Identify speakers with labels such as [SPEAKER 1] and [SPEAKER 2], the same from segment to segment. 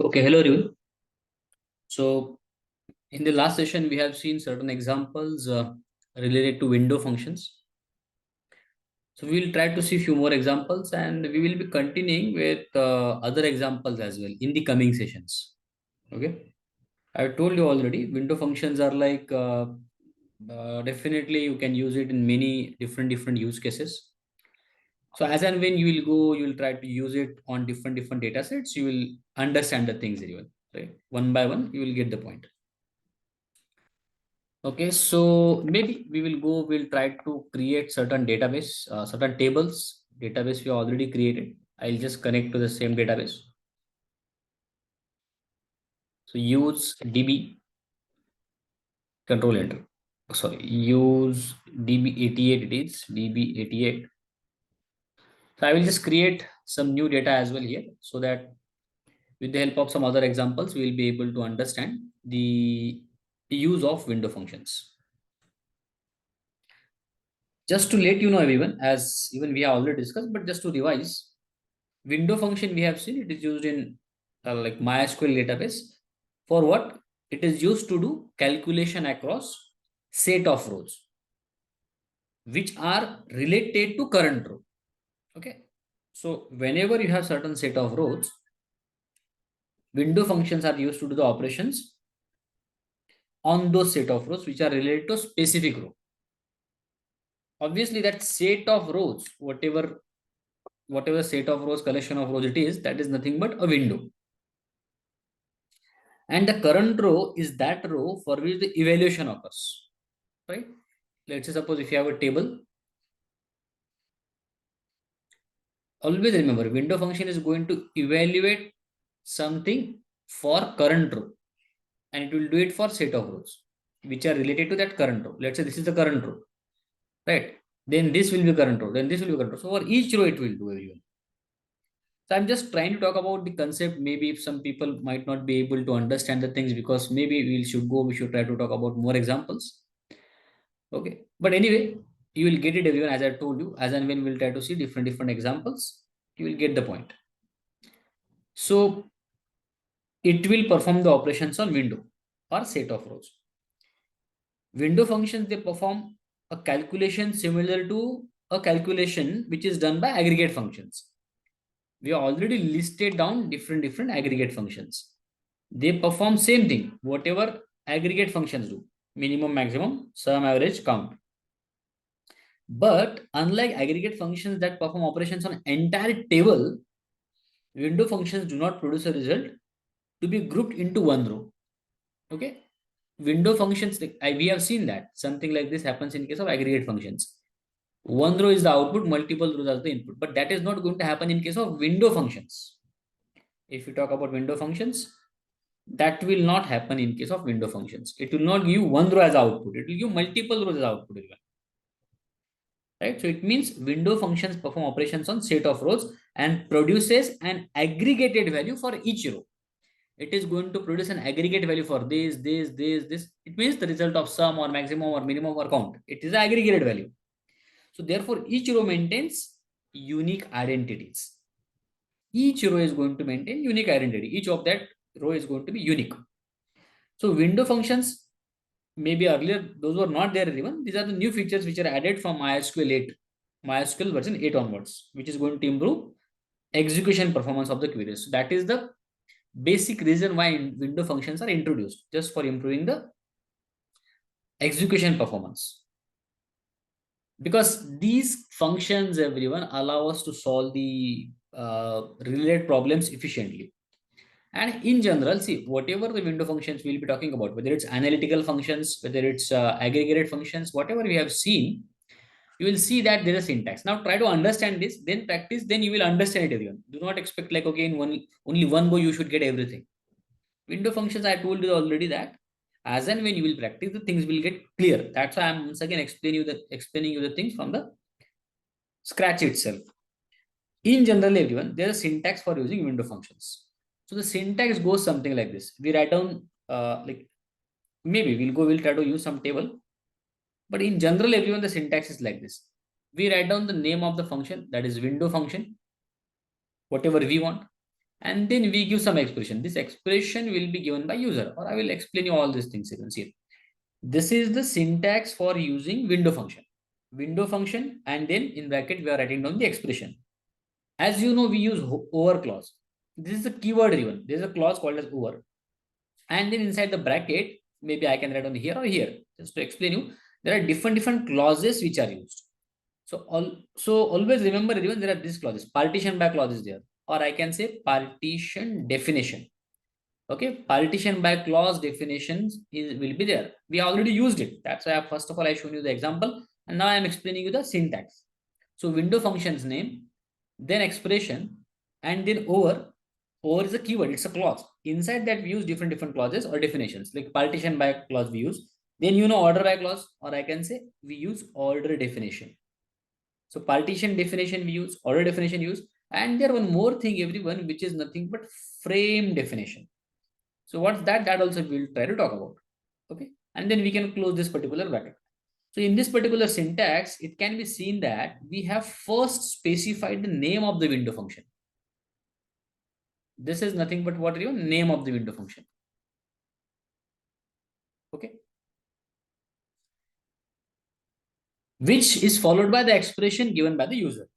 [SPEAKER 1] Okay, hello everyone. So in the last session, we have seen certain examples related to window functions. So we will try to see few more examples, and we will be continuing with other examples as well in the coming sessions. Okay, I told you already, window functions are like definitely you can use it in many different use cases. So as and when you will go, you will try to use it on different data sets. You will understand the things very well, right? One by one, you will get the point. Okay, so maybe we'll try to create certain database, certain tables, database we already created. I'll just connect to the same database. So use DB, control enter. Sorry, use DB88, it is DB88. So I will just create some new data as well here so that with the help of some other examples, we will be able to understand the use of window functions. Just to let you know everyone, as even we have already discussed, but just to revise, window function we have seen it is used in like MySQL database. For what? It is used to do calculation across set of rows which are related to current row. Okay. So whenever you have certain set of rows, window functions are used to do the operations on those set of rows which are related to specific row. Obviously, that set of rows, whatever set of rows, collection of rows it is, that is nothing but a window. And the current row is that row for which the evaluation occurs, right? Let's say suppose if you have a table, always remember window function is going to evaluate something for current row, and it will do it for set of rows which are related to that current row. Let's say this is the current row, right? Then this will be current row, then this will be current row. So for each row it will do everyone. So I'm just trying to talk about the concept. Maybe if some people might not be able to understand the things, because maybe we should try to talk about more examples. Okay. But anyway, you will get it everyone, as I told you, as and when we'll try to see different examples, you will get the point. So it will perform the operations on window or set of rows. Window functions, they perform a calculation similar to a calculation which is done by aggregate functions. We already listed down different aggregate functions. They perform same thing, whatever aggregate functions do: minimum, maximum, sum, average, count. But unlike aggregate functions that perform operations on entire table, window functions do not produce a result to be grouped into one row. Okay. Window functions, we have seen that something like this happens in case of aggregate functions. One row is the output, multiple rows are the input, but that is not going to happen in case of window functions. If you talk about window functions, that will not happen in case of window functions. It will not give you one row as output. It will give multiple rows as output. Right? So it means window functions perform operations on set of rows and produces an aggregated value for each row. It is going to produce an aggregate value for this. It means the result of sum or maximum or minimum or count. It is an aggregated value. So therefore, each row maintains unique identities. Each row is going to maintain unique identity. Each of that row is going to be unique. So window functions, maybe earlier those were not there even. These are the new features which are added from MySQL 8, MySQL version 8 onwards, which is going to improve execution performance of the queries. So that is the basic reason why window functions are introduced, just for improving the execution performance. Because these functions, everyone, allow us to solve the related problems efficiently. And in general, see, whatever the window functions we'll be talking about, whether it's analytical functions, whether it's aggregated functions, whatever we have seen, you will see that there is syntax. Now try to understand this, then practice, then you will understand it everyone. Do not expect like, okay, in only one go you should get everything. Window functions, I told you already that as and when you will practice, the things will get clear. That's why I'm once again explaining you the things from the scratch itself. In general, everyone, there is syntax for using window functions. So the syntax goes something like this. We write down like maybe we'll try to use some table, but in general, everyone, the syntax is like this. We write down the name of the function, that is window function, whatever we want. and then we give some expression. This expression will be given by user, or I will explain you all these things. You can see this is the syntax for using window function. Window function, and then in bracket we are writing down the expression. As you know, we use over clause. This is a keyword even. There is a clause called as over, and then inside the bracket, maybe I can write on here or here. Just to explain you, there are different clauses which are used. So always remember everyone, there are these clauses. Partition by clause is there, or I can say partition definition. Okay, partition by clause definitions will be there. We already used it. That's why first of all I shown you the example, and now I am explaining you the syntax. So window functions name, then expression, and then over. Over is a keyword, it's a clause. Inside that we use different clauses or definitions. Like partition by clause we use. Then order by clause, or I can say we use order definition. So partition definition we use, order definition use, and there one more thing everyone, which is nothing but frame definition. So what's that? That also we'll try to talk about. Okay, and then we can close this particular bracket. So in this particular syntax, it can be seen that we have first specified the name of the window function. This is nothing but what your name of the window function. Okay, which is followed by the expression given by the user.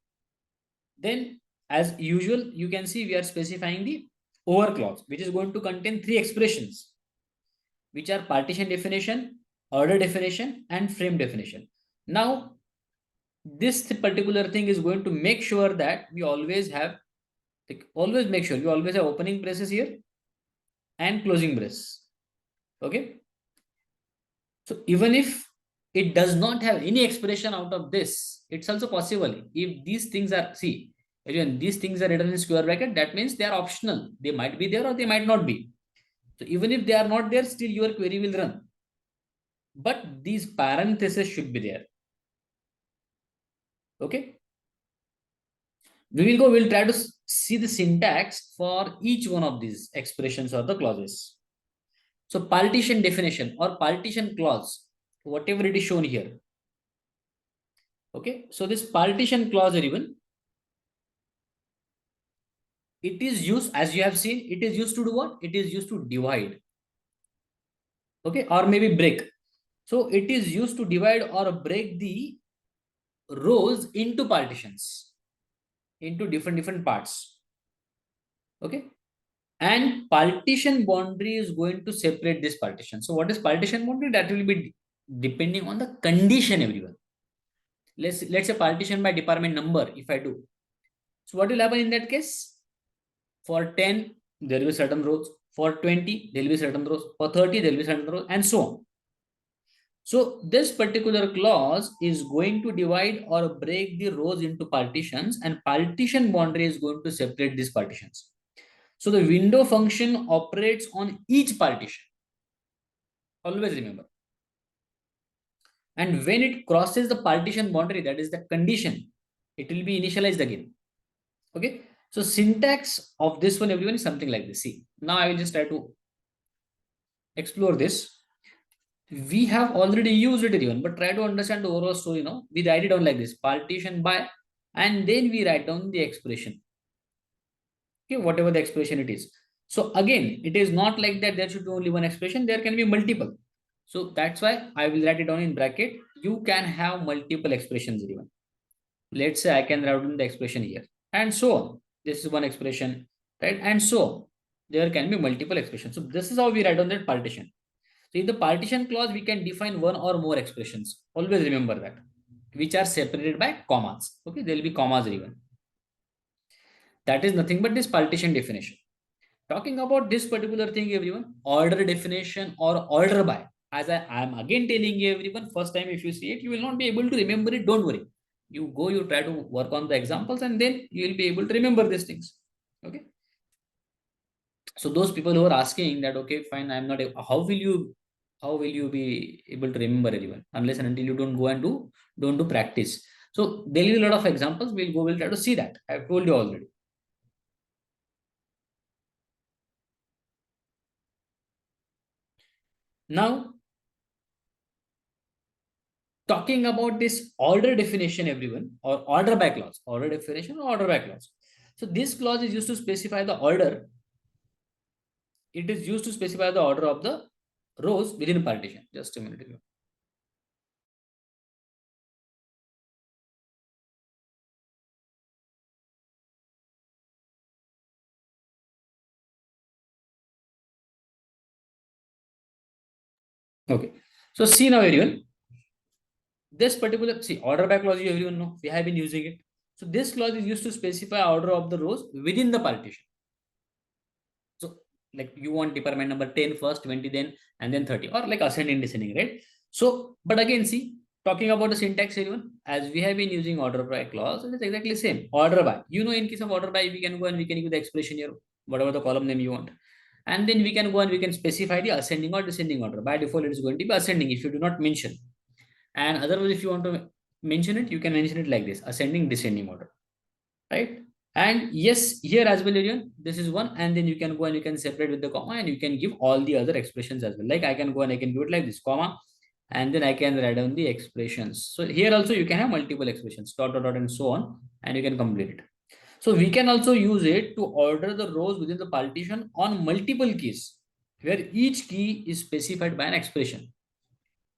[SPEAKER 1] Then as usual, you can see we are specifying the over clause, which is going to contain 3 expressions, which are partition definition, order definition, and frame definition. Now, this particular thing is going to make sure that we always have, always make sure you always have opening braces here and closing brace. Okay. So even if it does not have any expression out of this, it's also possible. If these things are, see, again, these things are written in square bracket, that means they are optional. They might be there or they might not be. So even if they are not there, still your query will run. But these parentheses should be there. Okay. We'll try to see the syntax for each one of these expressions or the clauses. So partition definition or partition clause, whatever it is shown here. Okay, so this partition clause, everyone, it is used, as you have seen, it is used to do what? It is used to divide. Okay, or maybe break. So it is used to divide or break the rows into partitions, into different parts. Okay, and partition boundary is going to separate this partition. So what is partition boundary? That will be depending on the condition, everyone. Let's say partition by department number, if I do. So what will happen in that case? For 10, there will be certain rows. For 20, there will be certain rows. For 30, there will be certain rows, and so on. So this particular clause is going to divide or break the rows into partitions, and partition boundary is going to separate these partitions. So the window function operates on each partition. Always remember. And when it crosses the partition boundary, that is the condition, it will be initialized again. Okay. So syntax of this one, everyone, is something like this. See, now I will just try to explore this. We have already used it even, but try to understand the overall story. We write it down like this: partition by, and then we write down the expression. Okay, whatever the expression it is. So again, it is not like that there should be only one expression, there can be multiple. So that's why I will write it down in bracket. You can have multiple expressions even. Let's say I can write down the expression here, and so on. This is one expression, right? And so on. There can be multiple expressions. So this is how we write down that partition. So in the partition clause, we can define one or more expressions. Always remember that, which are separated by commas. Okay, there will be commas even. That is nothing but this partition definition. Talking about this particular thing, everyone, order definition or order by. As I am again telling you, everyone, first time if you see it, you will not be able to remember it. Don't worry. You go, you try to work on the examples, and then you will be able to remember these things. Okay. So those people who are asking that, okay, fine, I'm not, how will you be able to remember everyone unless and until you don't go and don't do practice. So there will be a lot of examples. We'll try to see that. I've told you already. Now, talking about this order definition, everyone, or order by clause, order definition or order by clause. So this clause is used to specify the order. It is used to specify the order of the rows within a partition. Just a minute. Okay. So see now everyone, this particular, see, order by clause, you everyone know, we have been using it. So this clause is used to specify order of the rows within the partition. So like you want department number 10 first, 20 then, and then 30, or like ascending, descending, right? So, but again, see, talking about the syntax, everyone, as we have been using order by clause, it is exactly same. Order by, in case of order by, we can go and we can use the expression here, whatever the column name you want. And then we can go and we can specify the ascending or descending order. By default, it is going to be ascending if you do not mention. And otherwise, if you want to mention it, you can mention it like this: ascending, descending order, right? And yes, here as well, Arian, this is one, and then you can go and you can separate with the comma, and you can give all the other expressions as well. Like I can go and I can do it like this, comma, and then I can write down the expressions. So here also you can have multiple expressions, dot, dot, dot, and so on, and you can complete it. So we can also use it to order the rows within the partition on multiple keys, where each key is specified by an expression.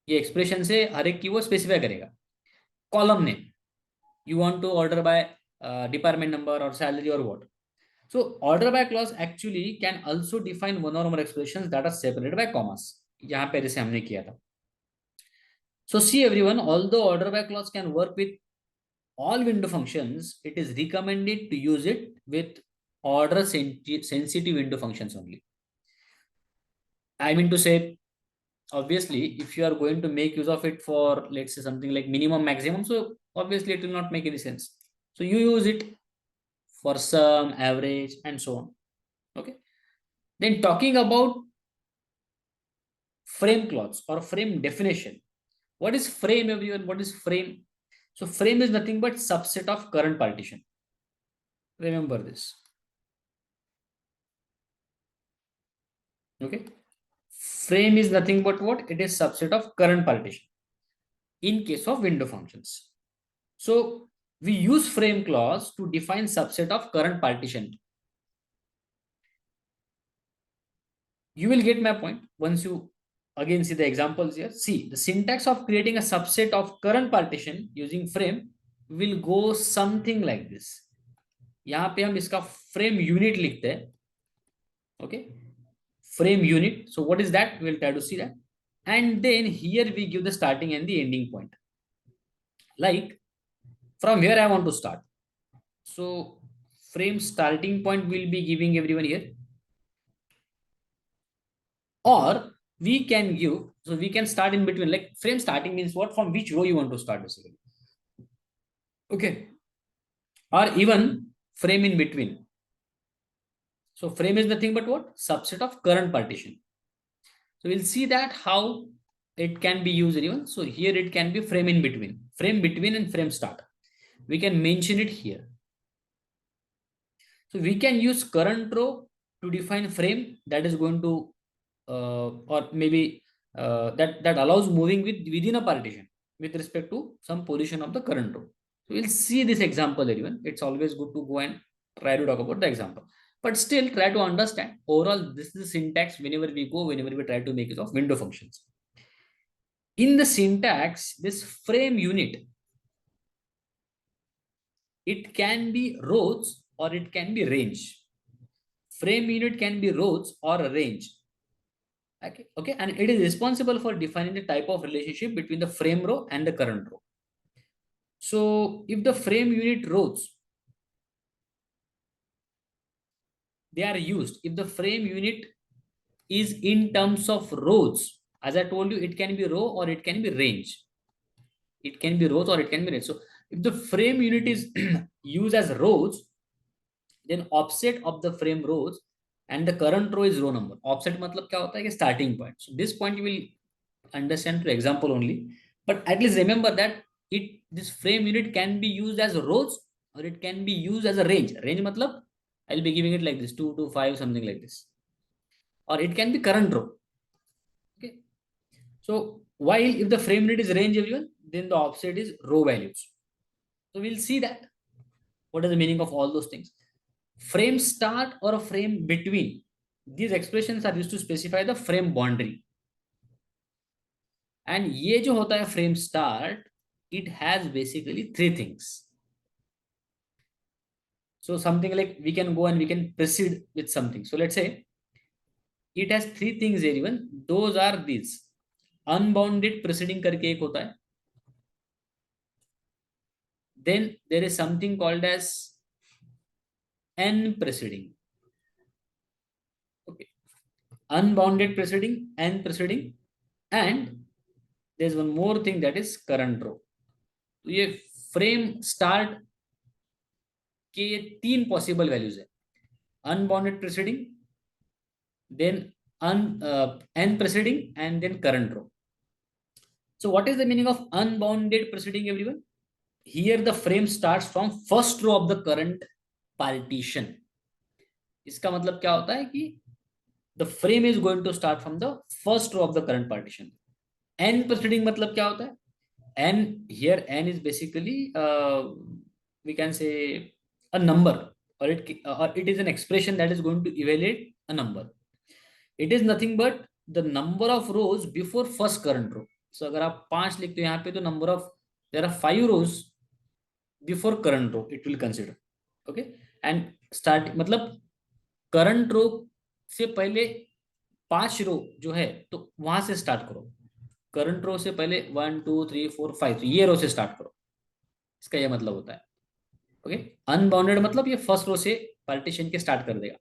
[SPEAKER 1] ये expression से हर एक की वो specify करेगा. Column name, you want to order by department number or salary or what. So order by clause actually can also define one or more expressions that are separated by commas. यहाँ पे जैसे हमने किया था. So see everyone, although order by clause can work with all window functions, it is recommended to use it with order sensitive window functions only. I mean to say, obviously if you are going to make use of it for, let's say, something like minimum maximum, so obviously it will not make any sense. So you use it for sum, average, and so on. Okay. Then talking about frame clause or frame definition. What is frame, everyone? What is frame? So frame is nothing but subset of current partition. Remember this. Okay. Frame is nothing but what? It is subset of current partition in case of window functions. So we use frame clause to define subset of current partition. You will get my point once you again see the examples here. See, the syntax of creating a subset of current partition using frame will go something like this. यहाँ पे हम इसका frame unit लिखते हैं. Okay, frame unit. So what is that? We'll try to see that. And then here we give the starting and the ending point. Like from where I want to start. So frame starting point will be giving everyone here. Or we can give, so we can start in between, like frame starting means what, from which row you want to start basically. Okay. Or even frame in between. So frame is nothing but what? Subset of current partition. So we'll see that how it can be used even. So here it can be frame in between, and frame start. We can mention it here. So we can use current row to define frame that is going to or maybe that allows moving within a partition with respect to some position of the current row. So we'll see this example, everyone. It's always good to go and try to talk about the example, but still try to understand overall this is the syntax whenever we try to make use of window functions. In the syntax, this frame unit, it can be rows or it can be range. Frame unit can be rows or a range. Okay, and it is responsible for defining the type of relationship between the frame row and the current row. So if the frame unit rows, they are used, if the frame unit is in terms of rows, as I told you, it can be row or it can be range. It can be rows or it can be range. So if the frame unit is used as rows, then offset of the frame rows and the current row is row number. Offset matlab kya hota hai? Starting point. So this point you will understand through example only, but at least remember that this frame unit can be used as rows or it can be used as a range. Range matlab I'll be giving it like this, 2 to 5, something like this, or it can be current row. Okay, so while if the frame unit is range, everyone, then the offset is row values. So we'll see that what is the meaning of all those things. frame start or a frame between, these expressions are used to specify the frame boundary. And ये जो होता है frame start, it has basically three things. So something like we can go and we can proceed with something. So let's say it has three things here even. Those are these. Unbounded proceeding करके एक होता है. Then there is something called as n proceeding. Okay. Unbounded proceeding, n proceeding, and there's one more thing that is current row. तो ये frame start के ये तीन possible values है. Unbounded preceding, then n preceding, and then current row. So what is the meaning of unbounded preceding, everyone? Here the frame starts from first row of the current partition. इसका मतलब क्या होता है कि the frame is going to start from the first row of the current partition. n preceding मतलब क्या होता है? n, here n is basically we can say a number, or it is an expression that is going to evaluate a number. It is nothing but the number of rows before first current row. So अगर आप 5 लिखते हो यहाँ पे, तो number of, there are 5 rows before current row it will consider. Okay, and start मतलब current row से पहले 5 रो जो है तो वहां से स्टार्ट करो. करंट रो से पहले 1 2 3 4 5, तो ये रो से स्टार्ट करो. इसका ये मतलब होता है. ओके, अनबाउंडेड मतलब ये फर्स्ट रो से पार्टीशन के स्टार्ट कर देगा.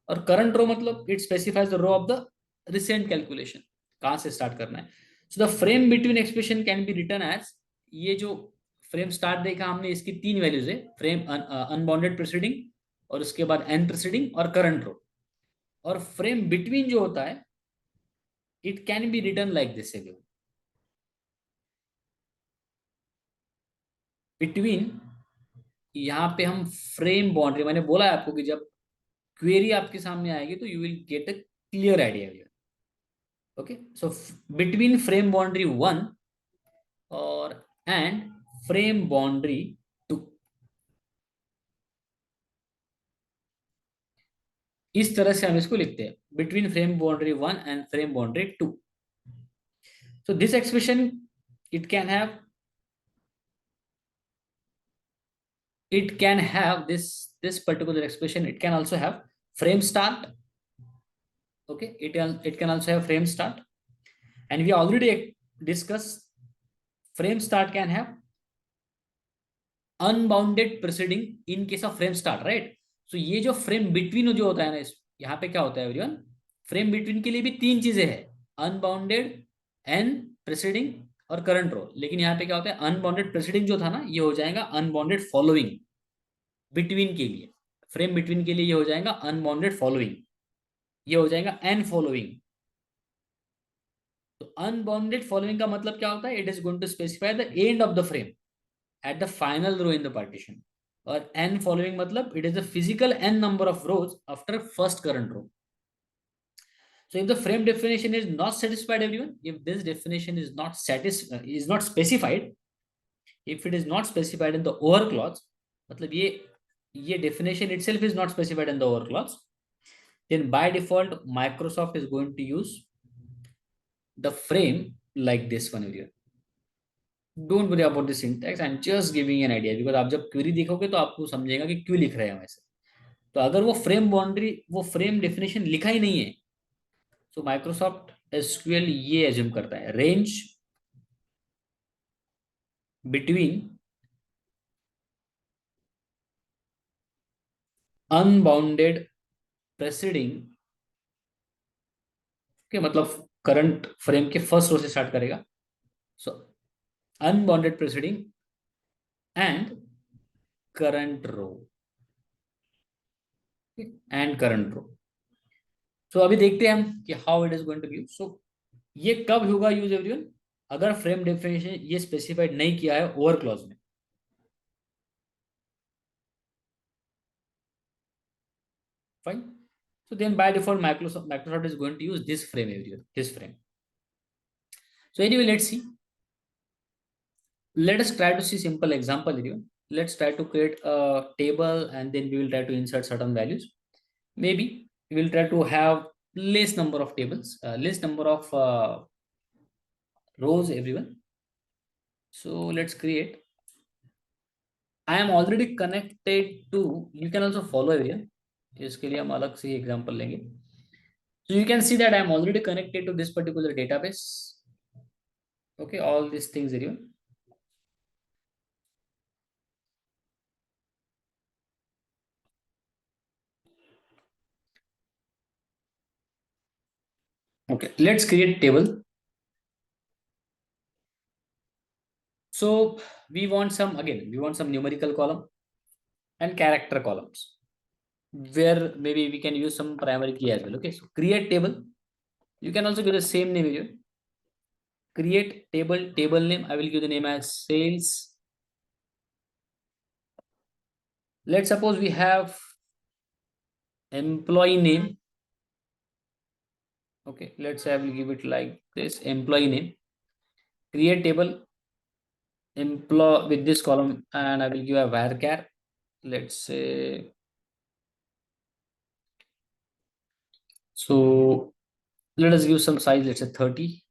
[SPEAKER 1] और करंट रो मतलब it specifies the row of the recent calculation, कहां से स्टार्ट करना है. So the frame between expression can be return as, ये जो फ्रेम स्टार्ट देखा हमने, इसकी तीन वैल्यूज है. फ्रेम अनबाउंडेड प्रेसिडिंग, और उसके बाद एन प्रेसिडिंग और करंट रो. और फ्रेम बिटवीन जो होता है, it can be return like this. Between, यहाँ पे हम फ्रेम बाउंड्री, मैंने बोला है आपको कि जब क्वेरी आपके सामने आएगी तो you will get a clear idea. Okay, so between frame boundary 1 और एंड फ्रेम बाउंड्री 2, इस तरह से हम इसको लिखते हैं, between frame boundary 1 and frame boundary 2. So this expression, it can have this particular expression, it can also have frame start. Okay, it can also have frame start, and we already discussed frame start can have unbounded preceding in case of frame start, right. So ये जो frame between जो होता है ना, यहाँ पे क्या होता है एवरीवन, फ्रेम बिटवीन के लिए भी तीन चीजें हैं, अनबाउंडेड, एन प्रेसिडिंग और करंट रो. लेकिन यहाँ पे क्या होता है, अनबाउंडेड प्रेसिडिंग जो था ना, ये हो जाएगा अनबाउंडेड फॉलोइंग. बिटवीन के लिए, फ्रेम बिटवीन के लिए ये हो जाएगा अनबाउंडेड फॉलोइंग, ये हो जाएगा एन फॉलोइंग. तो अनबाउंडेड फॉलोइंग का मतलब क्या होता है, it is going to specify the end of the frame at the final row in the partition. Or n following matlab it is the physical n number of rows after first current row. So if the frame definition is not satisfied, everyone, if this definition is not is not specified, if it is not specified in the over clause, matlab ye definition itself is not specified in the over clause, then by default Microsoft is going to use the frame like this one, everyone. Don't worry about the syntax, I am just giving an idea, because आप जब query देखोगे तो आपको समझेगा कि क्यों लिख रहे हैं वैसे. तो अगर वो फ्रेम बाउंड्री, वो फ्रेम डेफिनेशन लिखा ही नहीं है, तो माइक्रोसॉफ्ट एसक्यूएल ये एज्यूम करता है, रेंज बिटवीन अनबाउंडेड प्रेसिडिंग के, मतलब करंट फ्रेम के फर्स्ट रो से स्टार्ट करेगा. So unbounded preceding and current row, and current row. So अभी देखते हैं हम कि how it is going to give. So ये कब होगा यूज एवरीवन, अगर फ्रेम डेफिनेशन ये स्पेसिफाइड नहीं किया है ओवर क्लॉज में. Fine. So then by default Microsoft is going to use this frame everywhere, this frame. So anyway, let's see. Let us try to see simple example here. let's try to create a table, and then we will try to insert certain values. Maybe we will try to have less number of tables, less number of rows, everyone. So let's create. I am already connected to, you can also follow everyone. इसके लिए हम अलग से example लेंगे. So you can see that I am already connected to this particular database. Okay, all these things everyone. Okay, let's create table. So we want some, again, we want some numerical column and character columns, where maybe we can use some primary key as well. Okay, so create table. You can also give the same name here. Create table, table name. I will give the name as sales. Let's suppose we have employee name. Okay, let's say I will give it like this, employee name. Create table employee with this column, and I will give a varchar. Let's say, so let us give some size, let's say 30.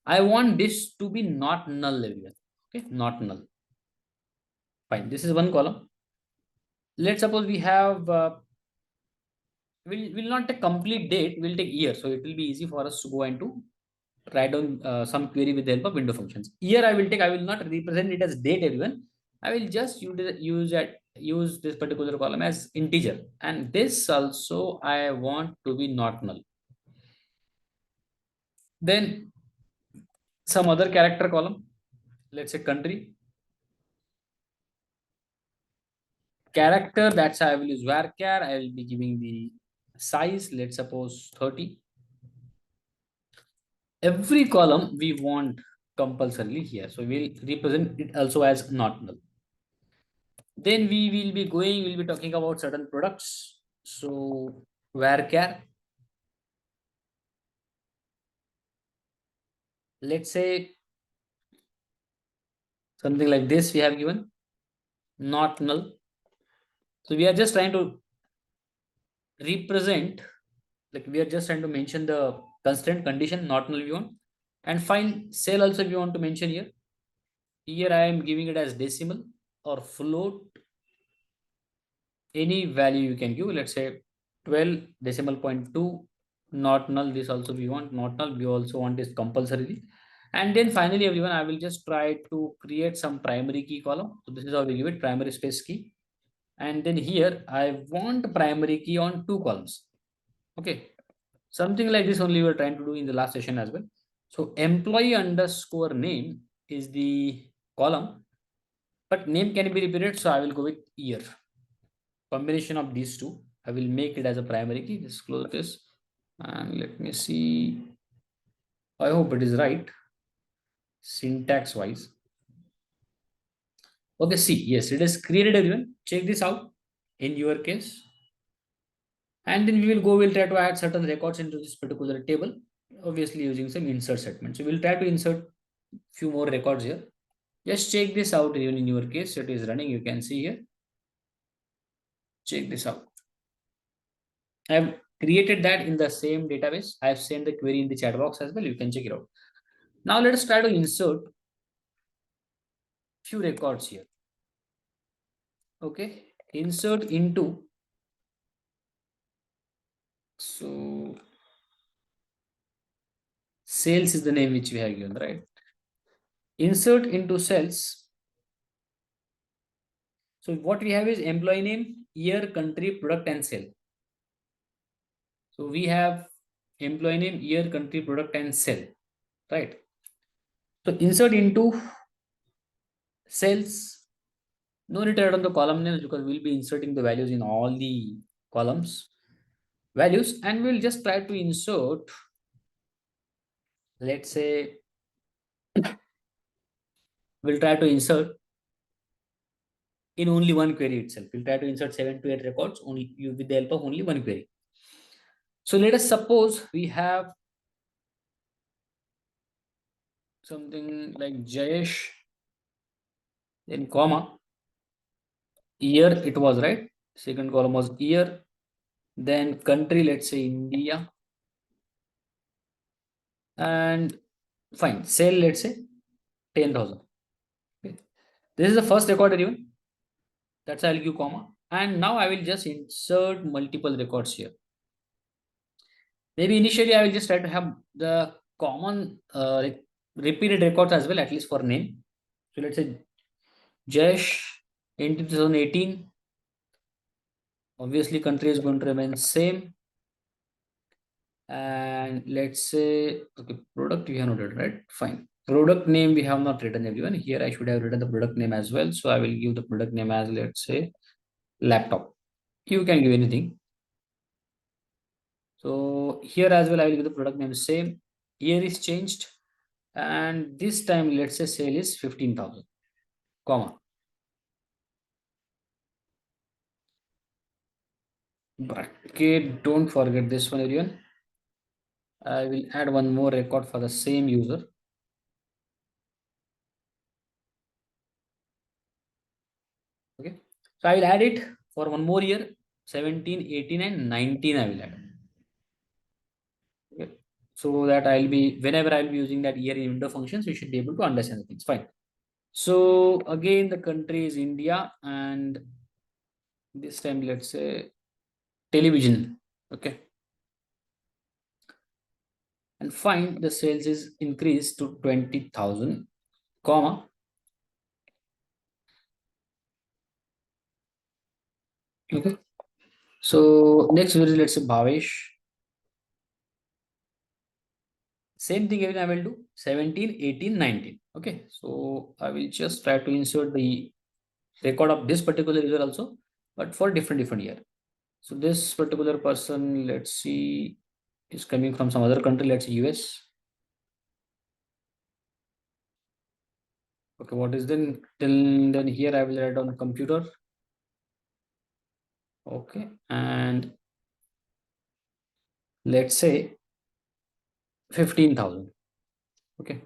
[SPEAKER 1] I want this to be not null everyone. Okay, not null. Fine. This is one column. Let's suppose we have will not take complete date, will take year. So it will be easy for us to go and to write down some query with the help of window functions. Year I will take, I will not represent it as date everyone. I will just use this particular column as integer, and this also I want to be not null. Then some other character column, let's say country. Character, that's I will use varchar. I will be giving the size, let's suppose 30. Every column we want compulsorily here, so we'll represent it also as not null. Then we will be going, we'll be talking about certain products. So varchar, let's say something like this we have given, not null. So we are just trying to represent, like we are just trying to mention the constraint condition, not null we want. And fine, cell also we want to mention here. Here I am giving it as decimal or float, any value you can give. Let's say 12 decimal point 2, not null. This also we want not null. We also want this compulsorily. And then finally, everyone, I will just try to create some primary key column. So this is how we give it, primary space key. And then here I want primary key on 2 columns. Okay, something like this only we were trying to do in the last session as well. So employee underscore name is the column, but name can be repeated. So I will go with year. Combination of these two, I will make it as a primary key. Just close this and let me see. I hope it is right syntax wise. Okay, see, yes, it is created everyone. Check this out in your case. And then we will go, we'll try to add certain records into this particular table, obviously using some insert statement. So we'll try to insert few more records here. Just check this out even in your case. It is running, you can see here. Check this out. I have created that in the same database. I have sent the query in the chat box as well. You can check it out. Now let us try to insert few records here. Okay, insert into, so sales is the name which we have given, right? Insert into sales. So what we have is employee name, year, country, product, and sale. So we have employee name, year, country, product, and sale, right? So insert into sales. No need to add on the column names because we'll be inserting the values in all the columns values, and we'll just try to insert, let's say, we'll try to insert in only one query itself. We'll try to insert 7 to 8 records only with the help of only one query. So let us suppose we have something like Jayesh then comma, year it was, right? Second column was year, then country, let's say India, and fine, sale, let's say 10,000. Okay. This is the first record even. That's I'll give comma. And now I will just insert multiple records here. Maybe initially I will just try to have the common repeated records as well, at least for name. So let's say Jesh in 2018. Obviously, country is going to remain same. And let's say, okay, product we have not written, right? Fine. Product name we have not written, everyone. Here I should have written the product name as well. So I will give the product name as, let's say, laptop. You can give anything. So here as well, I will give the product name same. Year is changed. And this time, let's say sale is 15,000, comma. Bracket, don't forget this one, everyone. I will add one more record for the same user. Okay. So I will add it for one more year, 17, 18, and 19 I will add. Okay. So that I'll be, whenever I'll be using that year in window functions, we should be able to understand the things. Fine. So again, the country is India, and this time let's say television. Okay. And fine, the sales is increased to 20,000, comma. Okay. So next let's say Bhavesh. Same thing again I will do 17, 18, 19. Okay. So I will just try to insert the record of this particular user also, but for different year. So this particular person, let's see, is coming from some other country, let's say US. Okay, what is then till then here I will write on computer. Okay, and let's say 15,000. Okay,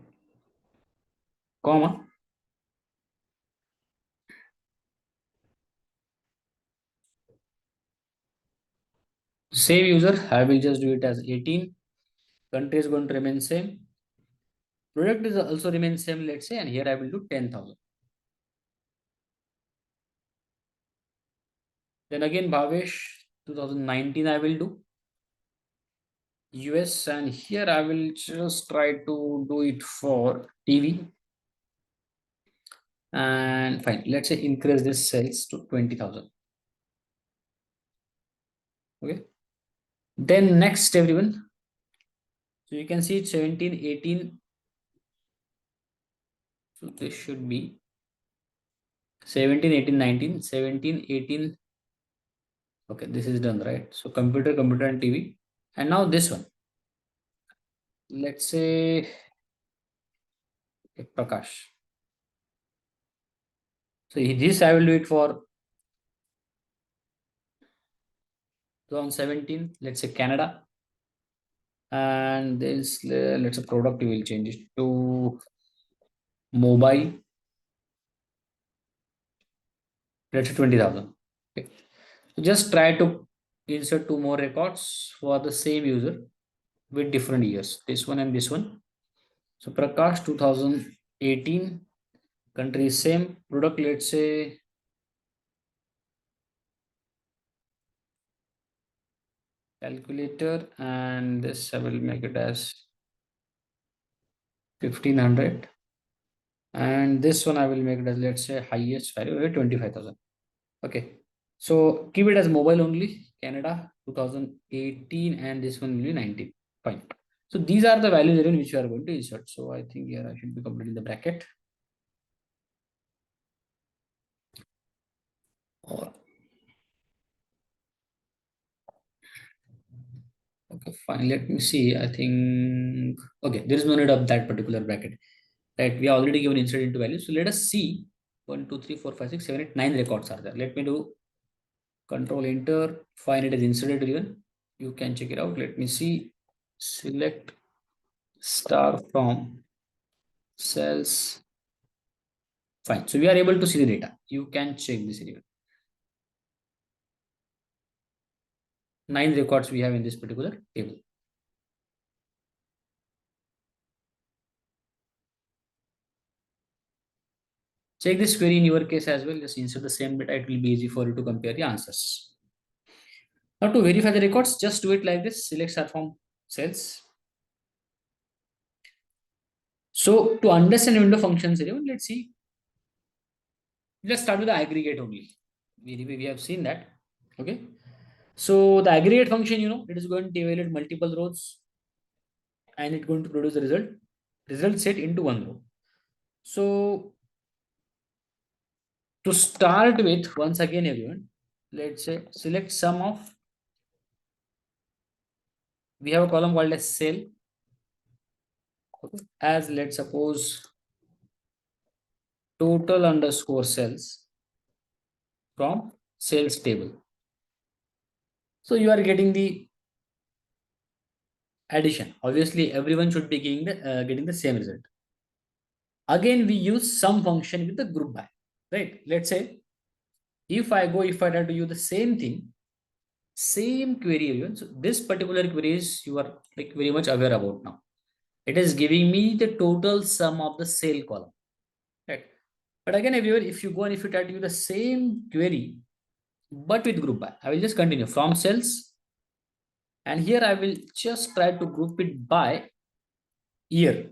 [SPEAKER 1] comma. Same user, I will just do it as 18. Country is going to remain same. Product is also remain same, let's say, and here I will do 10,000. Then again, Bhavesh, 2019 I will do. US, and here I will just try to do it for TV. And fine, let's say increase this sales to 20,000. Okay. Then next, everyone. So you can see it's 17, 18. So this should be 17, 18, 19, 17, 18. Okay, this is done, right? So computer, and TV. And now this one. Let's say okay, Prakash. So this I will do it for 2017. Let's say Canada. And this, let's say product, we will change it to mobile. Let's say 20,000. Okay. So just try to insert two more records for the same user with different years. This one and this one. So Prakash 2018, country is same, product let's say calculator, and this I will make it as 1500, and this one I will make it as, let's say, highest value 25,000. Okay, so keep it as mobile only, Canada 2018, and this one will be 19. Fine. So these are the values in which you are going to insert. So I think here I should be completing the bracket. Or okay, fine. Let me see. I think okay, there is no need of that particular bracket. Right? We are already given insert into value. So let us see. 1, 2, 3, 4, 5, 6, 7, 8, 9 records are there. Let me do control enter. Fine, it is inserted even. You can check it out. Let me see. Select star from cells Fine. So we are able to see the data. You can check this even. 9 records we have in this particular table. Check this query in your case as well. Just insert the same data. It will be easy for you to compare the answers. Now to verify the records, just do it like this. Select start from cells. So to understand window functions, let's see. Let's start with the aggregate only. We have seen that. Okay. So the aggregate function, it is going to evaluate multiple rows and it's going to produce the result set into one row. So to start with, once again, everyone, let's say select sum of, we have a column called as cell, as let's suppose total underscore cells from sales table. So you are getting the addition. Obviously, everyone should be getting the same result. Again, we use sum function with the group by, right? Let's say if I try to use the same thing, same query, everyone. So this particular query is you are like very much aware about now. It is giving me the total sum of the sale column, right? But again, everyone, if you go and if you try to use the same query, but with group by, I will just continue from cells. And here I will just try to group it by year.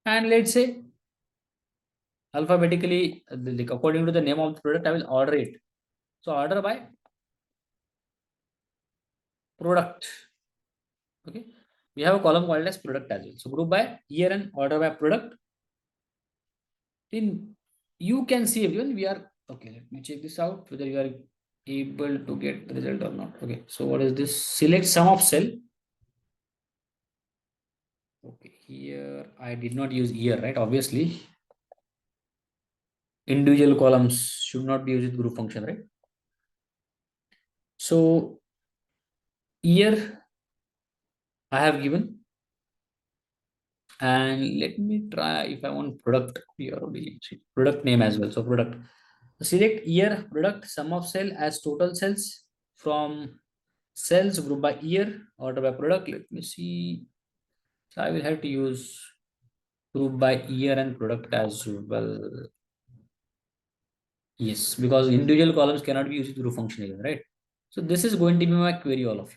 [SPEAKER 1] And let's say alphabetically, like according to the name of the product, I will order it. So order by product. Okay. We have a column called as product as well. So group by year and order by product. In you can see everyone, we are okay. Let me check this out whether you are able to get the result or not. Okay. So what is this? Select sum of cell. Okay. Here I did not use year, right? Obviously, individual columns should not be used with group function, right? So year I have given, and let me try if I want product here, product name as well. So product, select year product sum of cell as total cells from cells group by year order by product. Let me see. So I will have to use group by year and product as well. Yes, because individual columns cannot be used with group function again, right? So this is going to be my query, all of you.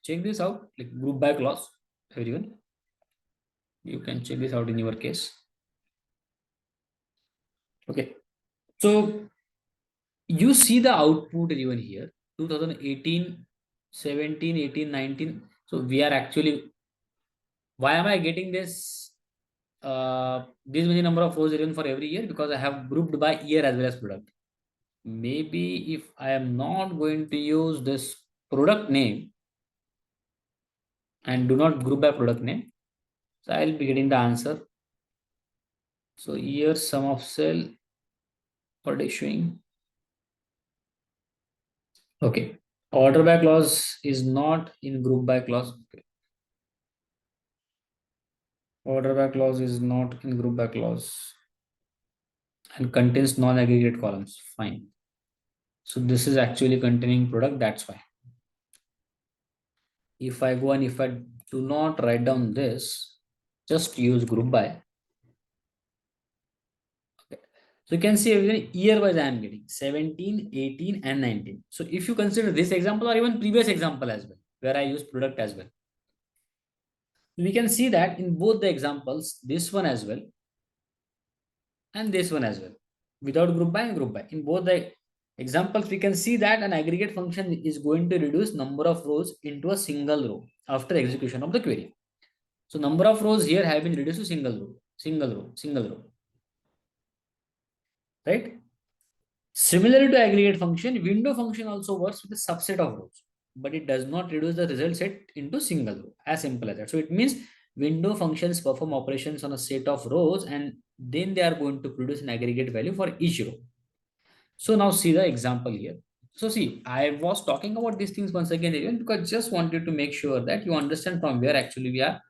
[SPEAKER 1] Check this out, like group by clause, everyone. You can check this out in your case. Okay. So you see the output even here 2018, 17, 18, 19. So we are actually, why am I getting this many number of rows even for every year? Because I have grouped by year as well as product. Maybe if I am not going to use this product name and do not group by product name, so I'll be getting the answer. So year sum of cell what is showing. Okay. Order by clause is not in group by clause. Okay. Order by clause is not in group by clause and contains non-aggregate columns. Fine. So this is actually containing product. That's why. If I go and if I do not write down this, just use group by. Okay. So you can see everything year wise I am getting 17, 18 and 19. So if you consider this example or even previous example as well, where I use product as well, we can see that in both the examples, this one as well and this one as well, without group by and group by. In both the examples, we can see that an aggregate function is going to reduce number of rows into a single row after execution of the query. So number of rows here have been reduced to single row, single row, single row, right? Similarly to aggregate function, window function also works with a subset of rows, but it does not reduce the result set into single row, as simple as that. So it means window functions perform operations on a set of rows and then they are going to produce an aggregate value for each row. So now see the example here. So see, I was talking about these things once again because just wanted to make sure that you understand from where actually we are,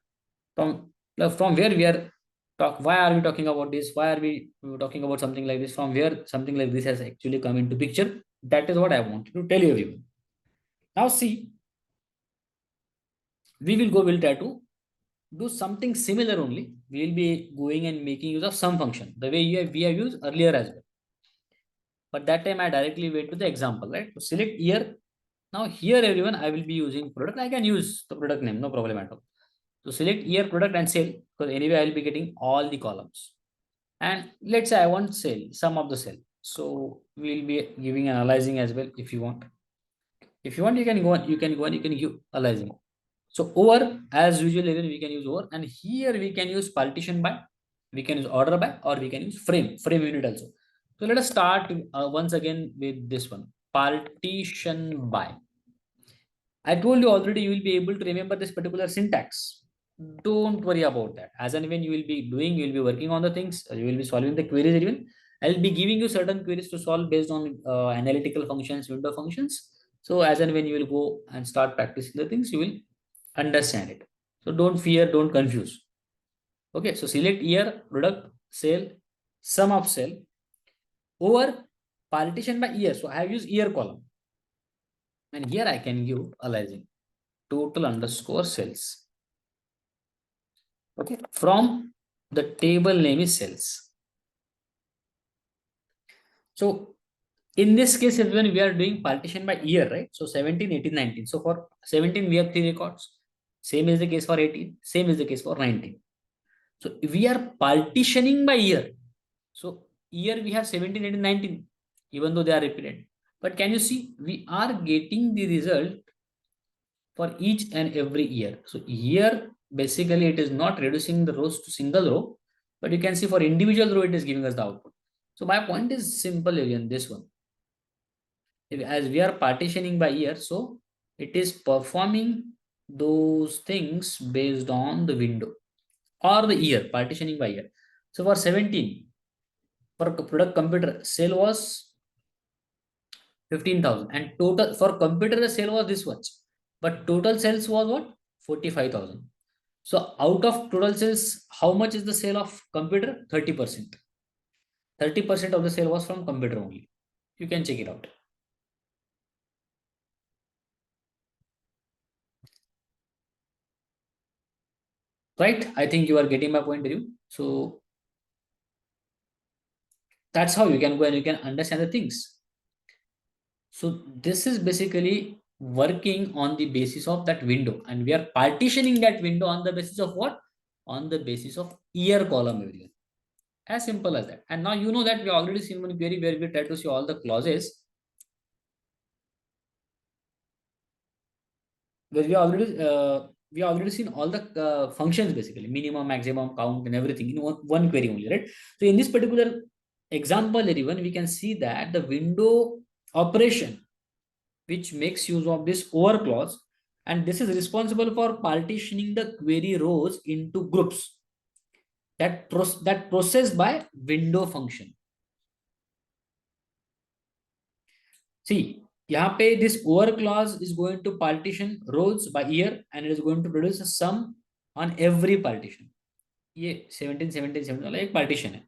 [SPEAKER 1] from where we are why are we talking about this? Why are we talking about something like this? From where something like this has actually come into picture? That is what I wanted to tell you everyone. Now see, we'll try to do something similar only. We will be going and making use of some function the way we have used earlier as well. But that time I directly went to the example, right? So select year. Now here everyone, I will be using product. I can use the product name, no problem at all. So select year, product and sale, because anyway I will be getting all the columns. And let's say I want sale, sum of the sale. So we'll be giving analyzing as well if you want. If you want, you can go on, you can give analyzing. So over, as usual, we can use over, and here we can use partition by, we can use order by, or we can use frame unit also. So let us start once again with this one, partition by. I told you already you will be able to remember this particular syntax. Don't worry about that. As and when you will be doing, you will be working on the things, you will be solving the queries even. I'll be giving you certain queries to solve based on analytical functions, window functions. So as and when you will go and start practicing the things, you will understand it. So don't fear, don't confuse. Okay, so select year, product, sale, sum of sale, over partition by year. So I have used year column. And here I can give aliasing total underscore sales. Okay, from the table name is sales. So in this case, everyone, we are doing partition by year, right? So 17, 18, 19. So for 17, we have 3 records. Same is the case for 18. Same is the case for 19. So we are partitioning by year. So year we have 17, 18, 19, even though they are repeated. But can you see, we are getting the result for each and every year. So here, basically, it is not reducing the rows to single row, but you can see for individual row, it is giving us the output. So my point is simple, again, this one. As we are partitioning by year, so it is performing those things based on the window or the year, partitioning by year. So for 17, for product computer, sale was 15,000, and total for computer the sale was this much, but total sales was what? 45,000. So out of total sales, how much is the sale of computer? 30%. 30% of the sale was from computer only. You can check it out. Right? I think you are getting my point, Drew. So that's how you can go and you can understand the things. So this is basically working on the basis of that window, and we are partitioning that window on the basis of what? On the basis of year column area. As simple as that. And now you know that we already seen one query where we try to see all the clauses, where we already seen all the functions, basically minimum, maximum, count, and everything in one query only, right? So in this particular example, everyone, we can see that the window operation which makes use of this over clause, and this is responsible for partitioning the query rows into groups that processed by window function. See, यहाँ पे this over clause is going to partition rows by year, and it is going to produce a sum on every partition. ये 17, 17, 17 वाला एक partition है.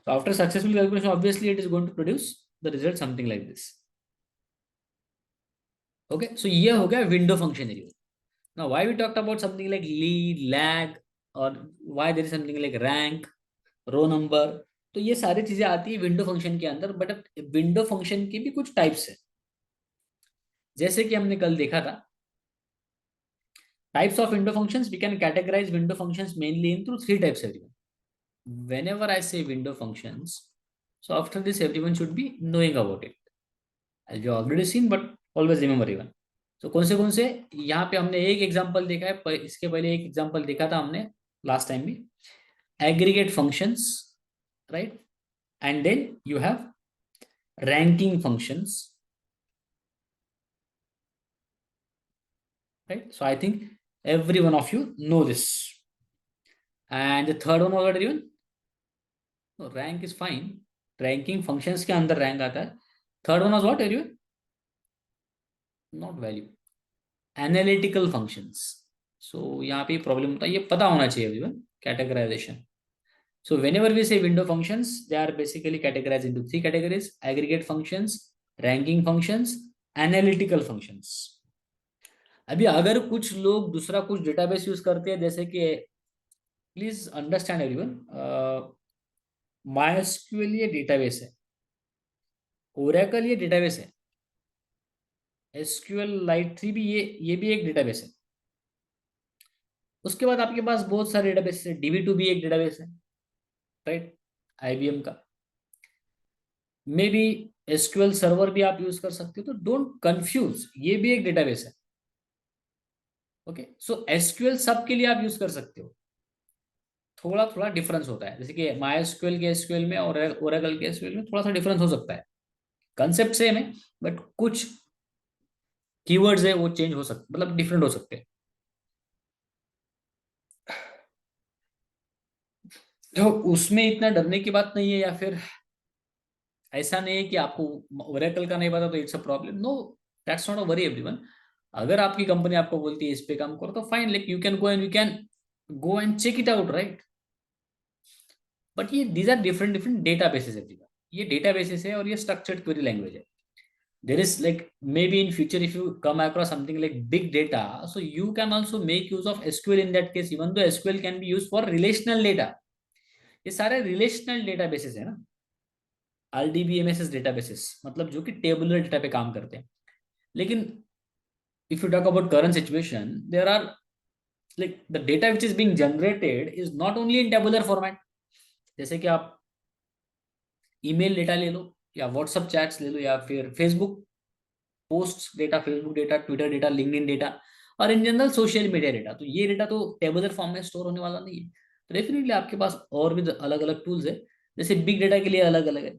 [SPEAKER 1] So after successful calculation, obviously it is going to produce the result something like this. Okay, so ये हो गया window function area. Now why we talked about something like lead, lag, or why there is something like rank, row number. तो ये सारी चीजें आती है window function के अंदर, बट विंडो फंक्शन के भी कुछ टाइप्स है. जैसे कि हमने कल देखा था, types of window functions, we can categorize window functions mainly into 3 types, everyone. Whenever I say window functions, so after this everyone should be knowing about it, as you already seen, but always remember even. So कौन से यहाँ पे हमने एक example देखा है, इसके पहले एक एग्जांपल देखा था हमने लास्ट टाइम भी, aggregate functions, right? And then you have ranking functions, right? So I think every one of you know this. And the third one was what, everyone? No, rank is fine. Ranking functions के अंदर rank आता है. Third one was what, everyone? Not value. Analytical functions. So यहाँ पे problem होता है, ये पता होना चाहिए everyone. Categorization. So whenever we say window functions, they are basically categorized into three categories: aggregate functions, ranking functions, analytical functions. अभी अगर कुछ लोग दूसरा कुछ डेटाबेस यूज करते हैं, जैसे कि प्लीज अंडरस्टैंड एवरीवन, माइस्क्यूएल ये डेटाबेस है, ओरेकल ये डेटाबेस है, एसक्यूएल लाइट 3 भी ये भी एक डेटाबेस है। उसके बाद आपके पास बहुत सारे डेटाबेस है, DB2 भी एक डेटाबेस है, राइट, IBM का। मे बी एसक्यूएल सर्वर भी आप यूज कर सकते हो, तो डोंट कंफ्यूज, ये भी एक डेटाबेस है। ओके, सो एसक्यूएल सब के लिए आप यूज कर सकते हो, थोड़ा थोड़ा डिफरेंस होता है, जैसे कि माइस्क्यूएल के एसक्यूएल में और ओरेकल के एसक्यूएल में थोड़ा सा डिफरेंस हो सकता है। कंसेप्ट सेम है, बट कुछ कीवर्ड्स है वो चेंज हो सकते, मतलब डिफरेंट हो सकते हैं। तो उसमें इतना डरने की बात नहीं है, या फिर ऐसा नहीं है कि आपको ओरेकल का नहीं पता तो it's a problem, no, that's not a worry everyone. अगर आपकी कंपनी आपको बोलती है इस पे काम करो, तो fine, like you can go and you can go and check it out, right. But ये these are different different databases everyone, ये डेटा बेसिस है और ये स्ट्रक्चर्ड क्वेरी लैंग्वेज है। There is like maybe in future if you come across something like big data, so you can also make use of SQL in that case, even though SQL can be used for relational data। ये सारे relational databases है ना, RDBMS databases, मतलब जो कि tabular data पे काम करते हैं। लेकिन if you talk about current situation, there are like the data which is being generated is not only in tabular format। जैसे कि आप ईमेल डेटा ले लो, या व्हाट्सएप चैट्स ले लो, या फिर Facebook post data, Facebook data, Twitter data, LinkedIn data, और इन जनरल सोशल मीडिया डेटा, तो ये डेटा तो टेबुलर फॉर्म में स्टोर होने वाला नहीं है। तो डेफिनेटली आपके पास और भी अलग अलग टूल्स है, जैसे बिग डेटा के लिए अलग अलग है।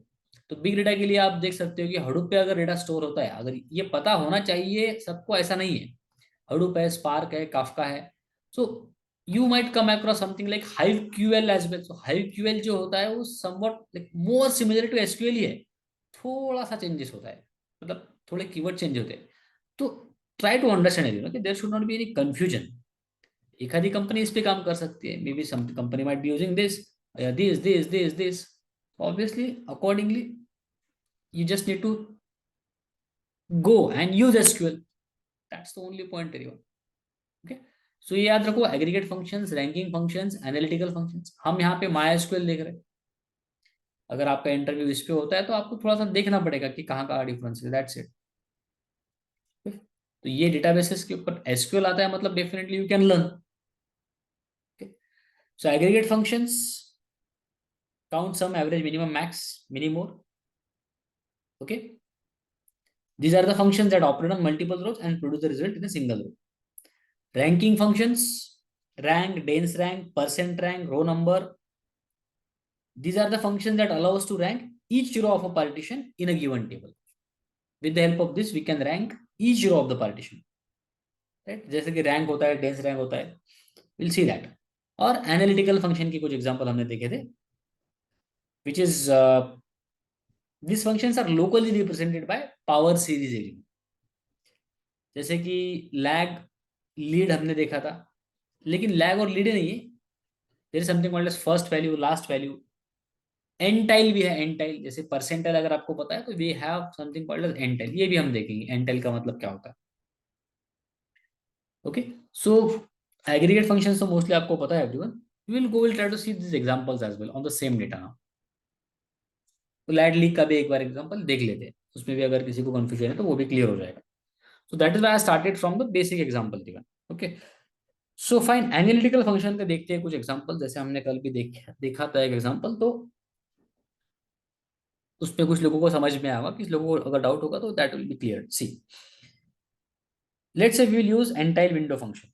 [SPEAKER 1] तो बिग डेटा के लिए आप देख सकते हो कि हडूप पे अगर डेटा स्टोर होता है, अगर ये पता होना चाहिए सबको, ऐसा नहीं है। हडूप है, स्पार्क है, काफका है। So you might come across something like Hive QL as well. So Hive QL जो होता है वो somewhat like more similar to SQL ही है, थोड़ा सा चेंजेस होता है, मतलब थोड़े कीवर्ड चेंज होते हैं। तो try to understand you know कि there should not be any confusion. एक आधी कंपनी इस पे काम कर सकती है, maybe some company might be using this, this obviously accordingly you just need to go and use SQL। That's the only point everyone। Okay, so ये याद रखो, aggregate functions, ranking functions, analytical functions. हम यहाँ पे MySQL देख रहे हैं, अगर आपका इंटरव्यू इस पे होता है तो आपको थोड़ा सा देखना पड़ेगा कि कहाँ कहाँ डिफरेंस है, दैट्स इट। तो ये डेटाबेसेस के ऊपर SQL आता है, मतलब definitely you can learn. So aggregate functions count sum, average, minimum, max, mini, more। Okay, these are the functions that operate on multiple rows and produce the result in a single row। Ranking functions: rank, dense rank, percent rank, row number, these are the functions that allow us to rank each row of a partition in a given table। with the help of this we can rank each row of the partition, right। जैसे कि rank होता है, dense rank होता है, will see that. और analytical function की कुछ example हमने देखे थे, which is these functions are locally represented by power series element। जैसे कि लैग, लीड हमने देखा था, लेकिन लैग और लीड नहीं है, there is something called as first value, last value. Ntile भी है, एंटाइल जैसे परसेंटाइल अगर आपको पता है तो we have something called as ntile, ये भी हम देखेंगे एंटाइल का मतलब क्या होता है। ओके, सो एग्रीगेट फंक्शंस तो मोस्टली आपको पता है everyone. Will try to see this examples as well on the same data now. तो लैड लीग का भी एक बार एग्जांपल देख लेते हैं, उसमें भी अगर किसी को कंफ्यूजन है तो वो भी क्लियर हो जाएगा। So that is why I started from the basic example given. Okay, so fine, analytical function के देखते हैं कुछ एग्जांपल, जैसे हमने कल भी देखा था एक एग्जांपल, तो उसमें कुछ लोगों को समझ में आएगा, किस लोगों को अगर डाउट होगा तो that will be clear. See, let's say we will use ntile window function.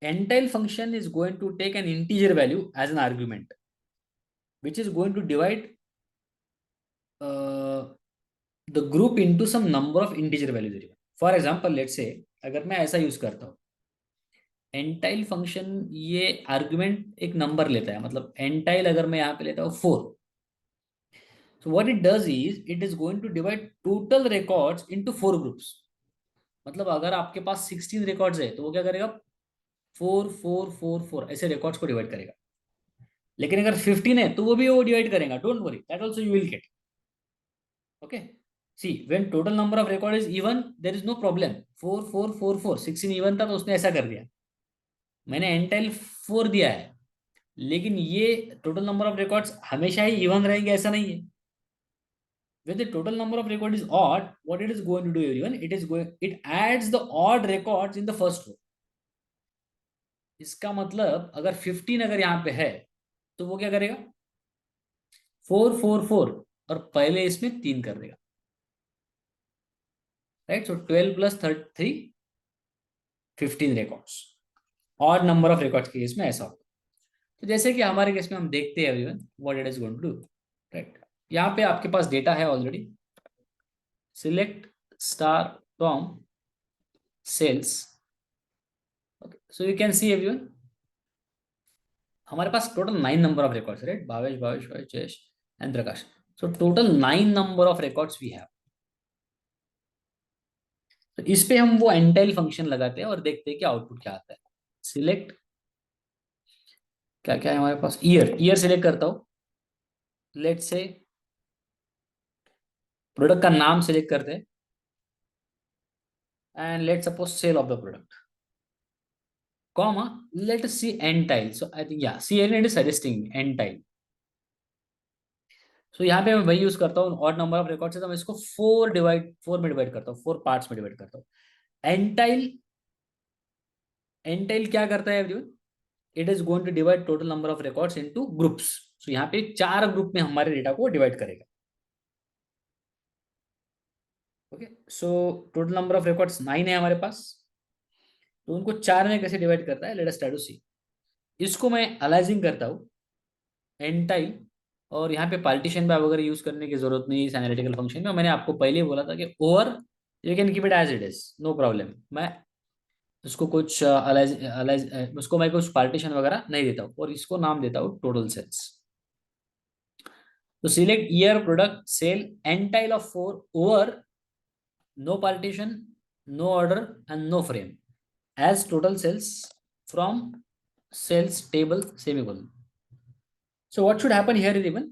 [SPEAKER 1] Ntile function is going to take an integer value as an argument, which is going to divide uh, the group into some number of integer values। For example let's say अगर मैं ऐसा use करता हूँ, एंटाइल function ये argument एक number लेता है, मतलब एंटाइल अगर मैं यहाँ पे लेता हूँ 4, so what it does is it is going to divide total records into 4 groups। मतलब अगर आपके पास 16 रिकॉर्ड्स है तो वो क्या करेगा, 4 4 4 4 ऐसे रिकॉर्ड्स को डिवाइड करेगा। लेकिन अगर 15 है तो वो भी वो डिवाइड करेगा, don't worry, that also you will get. Okay, see when total number of record is even there is no problem. 4 4 4 4 16 even था तो उसने ऐसा कर दिया, मैंने एंटाइल 4 दिया है, लेकिन ये टोटल नंबर ऑफ रिकॉर्ड्स हमेशा ही इवन रहेंगे ऐसा नहीं है। When the total number of record is odd, what it is going to do everyone? It adds the odd records in the first row. इसका मतलब अगर 15 अगर यहाँ पे है तो वो क्या करेगा, 4 4 4 और पहले इसमें 3 कर देगा, right. So 12 plus 3 15 records. Odd number of records के केस में ऐसा होगा। तो जैसे कि हमारे केस में हम देखते हैं everyone what it is going to do, right. यहाँ पे आपके पास डेटा है already, select star from sales. Okay, so you can see everyone हमारे पास total 9 number of records, right. Bhavesh Bhavesh Bhavesh Jayesh and Prakash. So total 9 number of records we have. तो इस पे हम वो एंटाइल फंक्शन लगाते हैं और देखते हैं कि आउटपुट क्या आता है। सिलेक्ट, क्या क्या है हमारे पास, ईयर, ईयर सिलेक्ट करता हूं, लेट्स से प्रोडक्ट का नाम सिलेक्ट करते हैं and let suppose sale of the product, comma, let us see ntile. So I think yeah C N is suggesting ntile. So यहाँ पे मैं वही यूज करता हूँ, ऑड नंबर ऑफ रिकॉर्ड है तो मैं इसको 4 में डिवाइड करता हूँ, 4 पार्ट्स में डिवाइड करता हूँ। एंटाइल, एंटाइल क्या करता है everyone, it is going to divide total number of records into groups. So यहाँ पे 4 ग्रुप में हमारे डेटा को डिवाइड करेगा। Okay, so total number of records 9 है हमारे पास, तो उनको 4 में कैसे डिवाइड करता है, लेट अस ट्राई टू सी। इसको मैं अलाइजिंग करता हूँ एंटाइल, और यहाँ पे पार्टीशन बाय वगैरह यूज करने की जरूरत नहीं है इस एनालिटिकल फंक्शन में। मैंने आपको पहले ही बोला था कि over you can keep it as it is, no problem. मैं उसको कुछ अलाइज अलाइज उसको मैं कुछ पार्टीशन वगैरह नहीं देता हूँ, और इसको नाम देता हूँ टोटल सेल्स। तो select year product sale ntile of 4 over no partition, no order and no frame as total sales from sales table semicolon. So what should happen here is even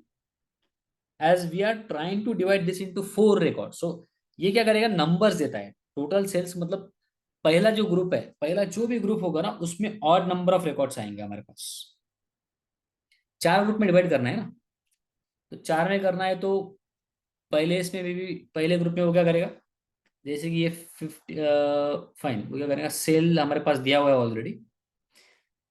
[SPEAKER 1] as we are trying to divide this into 4 records. So ये क्या करेगा, numbers देता है। Total sales मतलब पहला जो group है, पहला जो भी ग्रुप होगा ना उसमें ऑड नंबर ऑफ रिकॉर्ड्स आएंगे हमारे पास। 4 ग्रुप में डिवाइड करना है ना, तो 4 में करना है तो पहले इसमें भी पहले ग्रुप में वो क्या करेगा, जैसे कि ये 50 फाइन, वो क्या करेगा, सेल हमारे पास दिया हुआ है ऑलरेडी,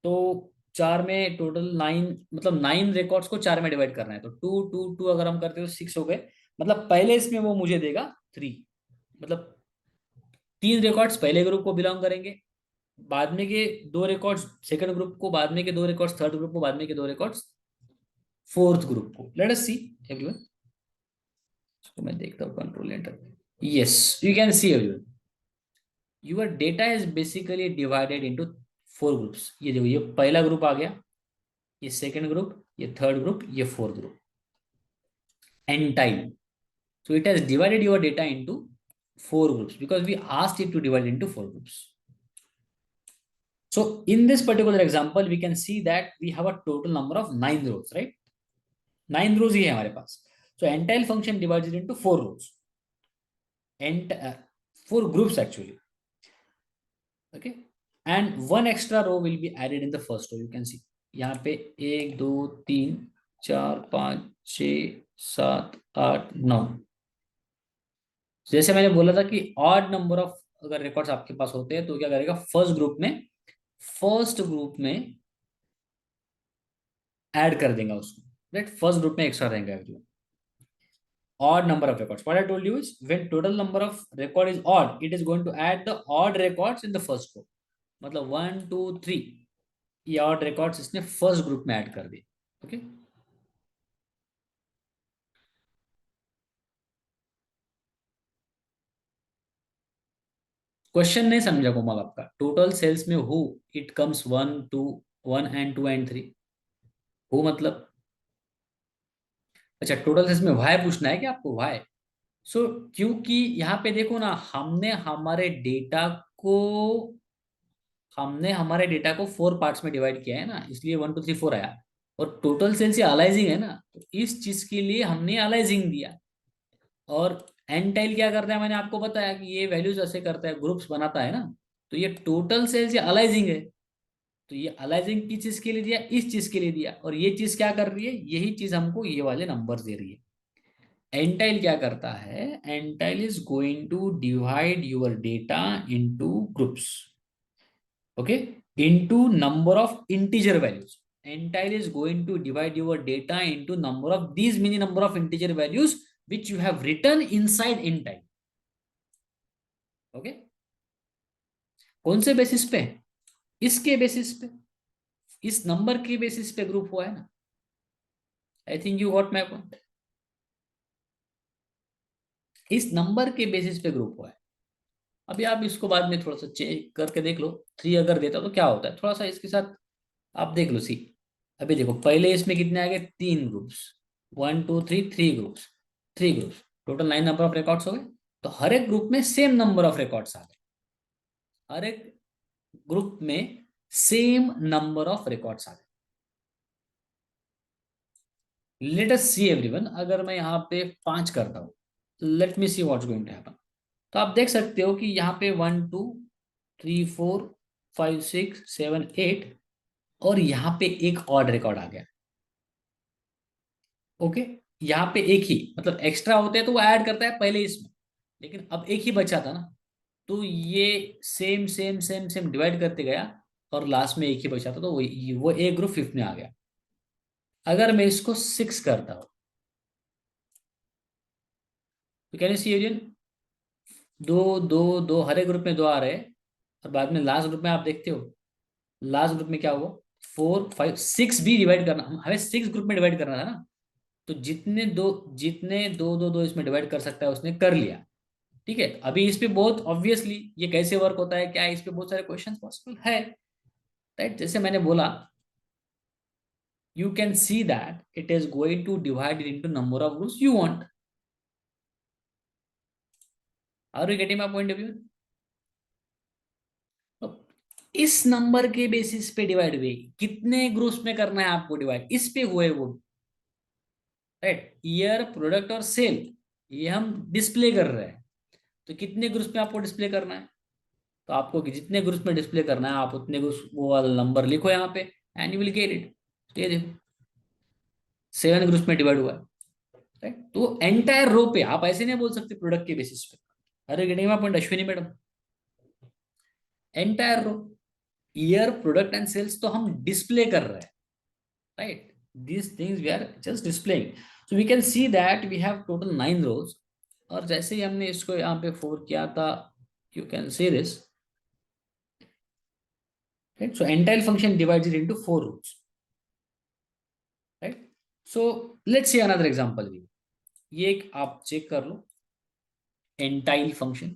[SPEAKER 1] तो 4 में टोटल 9, मतलब 9 रिकॉर्ड्स को 4 में डिवाइड करना है, तो 2 2 2 अगर हम करते हो 6 हो गए। मतलब पहले इसमें वो मुझे देगा 3, मतलब 3 रिकॉर्ड्स पहले ग्रुप को बिलोंग करेंगे, बाद में के 2 रिकॉर्ड्स सेकंड ग्रुप को, बाद में के 2 रिकॉर्ड्स थर्ड ग्रुप को, बाद में के 2 रिकॉर्ड्स फोर्थ ग्रुप को। लेट अस सी एवरीवन, तो मैं देखता हूँ control enter. Yes, you can see everyone your data is basically divided into 4 groups. ये देखो, ये पहला ग्रुप आ गया, ये सेकंड ग्रुप, ये थर्ड ग्रुप, ये fourth group, entile. So it has divided your data into 4 groups because we asked it to divide into 4 groups. So in this particular example, we can see that we have a total number of 9 rows, right? 9 rows ही है हमारे पास. So entile function divides it into 4 rows and 4 groups actually. Okay, and one extra row will be added in the first row. You can see यहाँ पे 1 2 3 4 5 6 7 8 9, जैसे मैंने बोला था कि odd number of अगर रिकॉर्ड्स आपके पास होते हैं तो क्या करेगा, फर्स्ट ग्रुप में ऐड कर देगा उसको, राइट। फर्स्ट ग्रुप में एक्स्ट्रा रहेगा जो odd number of records. What I told you is when total number of record is odd, it is going to add the odd records in the first row. मतलब 1 2 3 ये odd records इसने first group में add कर दिए। Okay, question नहीं समझा कोमल आपका। Total sales में who, it comes 1 2 1 and 2 and 3। Who मतलब, अच्छा टोटल सेल्स में वाई पूछना है क्या आपको, वाई। सो क्योंकि यहाँ पे देखो ना, हमने हमारे डेटा को 4 पार्ट्स में डिवाइड किया है ना, इसलिए 1 2 3 4 आया। और टोटल सेल्स ये अलाइजिंग है ना, तो इस चीज के लिए हमने अलाइजिंग दिया। और एंटाइल क्या करता है, मैंने आपको बताया कि ये वैल्यूज ऐसे करता है, ग्रुप्स बनाता है ना। तो ये टोटल सेल्स ये अलाइजिंग है, तो ये अलाइजिंग किस चीज के लिए दिया, इस चीज के लिए दिया। और ये चीज क्या कर रही है, यही चीज हमको ये वाले नंबर दे रही है। एंटाइल क्या करता है, ntile is going to divide your data into groups, okay, into number of integer values. Entile is going to divide your data into number of these many number of integer values which you have written inside entile. Okay, कौन से basis पे, इसके basis पे, इस number के basis पे group हुआ है ना। आई think you got my point. इस नंबर के बेसिस पे ग्रुप हुआ है। अभी आप इसको बाद में थोड़ा सा चेक करके देख लो, 3 अगर देता तो क्या होता है, थोड़ा सा इसके साथ आप देख लो। सी, अभी देखो पहले इसमें कितने आ गए, 3 groups, 1 2 3, 3 groups, 3 groups, total 9 number of records हो गए। तो हर एक ग्रुप में सेम नंबर ऑफ रिकॉर्ड्स आ गए, हर एक ग्रुप में सेम नंबर ऑफ रिकॉर्ड्स आ गए। लेट अस सी एवरीवन, अगर मैं यहाँ पे 5 करता हूँ, let me see what's going to happen. तो आप देख सकते हो कि यहाँ पे 1 2 3 4 5 6 7 8, और यहाँ पे एक ऑड रिकॉर्ड आ गया। ओके, यहाँ पे एक ही, मतलब एक्स्ट्रा होते हैं तो वो ऐड करता है पहले इसमें, लेकिन अब एक ही बचा था ना, तो ये same same same same divide करते गया, और लास्ट में एक ही बचा था, तो वो एक ग्रुप फिफ्थ में आ गया। अगर मैं इसको 6 करता हूँ, तो कैन यू सी एरियन, दो दो दो, हर एक ग्रुप में दो आ रहे हैं, और बाद में लास्ट ग्रुप में आप देखते हो, लास्ट ग्रुप में क्या हुआ, 4 5 6 भी डिवाइड करना, हमें 6 ग्रुप में डिवाइड करना था ना। तो जितने दो दो दो इसमें डिवाइड कर सकता है उसने कर लिया। ठीक है, अभी इस पे बहुत ऑब्वियसली ये कैसे वर्क होता है, क्या है, इस पे बहुत सारे क्वेश्चंस पॉसिबल है, राइट। जैसे मैंने बोला, you can see that it is going to divide into number of groups you want. Are you getting my point of view. तो इस नंबर के बेसिस पे डिवाइड हुए, कितने ग्रुप्स में करना है आपको डिवाइड, इस पे हुए वो, राइट। ईयर, प्रोडक्ट और सेल, ये हम डिस्प्ले कर रहे हैं, तो कितने ग्रुप्स में आपको डिस्प्ले करना है, तो आपको जितने ग्रुप्स में डिस्प्ले करना है आप उतने ग्रुप्स वो वाला नंबर लिखो यहाँ पे, and you will get it. ये देखो 7 ग्रुप्स में डिवाइड हुआ है, राइट। तो एंटायर रो पे आप ऐसे नहीं बोल सकते प्रोडक्ट के बेसिस पे। Are getting my point Ashwini madam, entire row, year, product and sales तो हम डिस्प्ले कर रहे हैं, right. These things we are just displaying. So we can see that we have total 9 rows, और जैसे ही हमने इसको यहाँ पे 4 किया था, you can see this, right. So entire function divides it into 4 rows, right. So let's see another example. ये एक आप चेक कर लो, एंटाइल फंक्शन।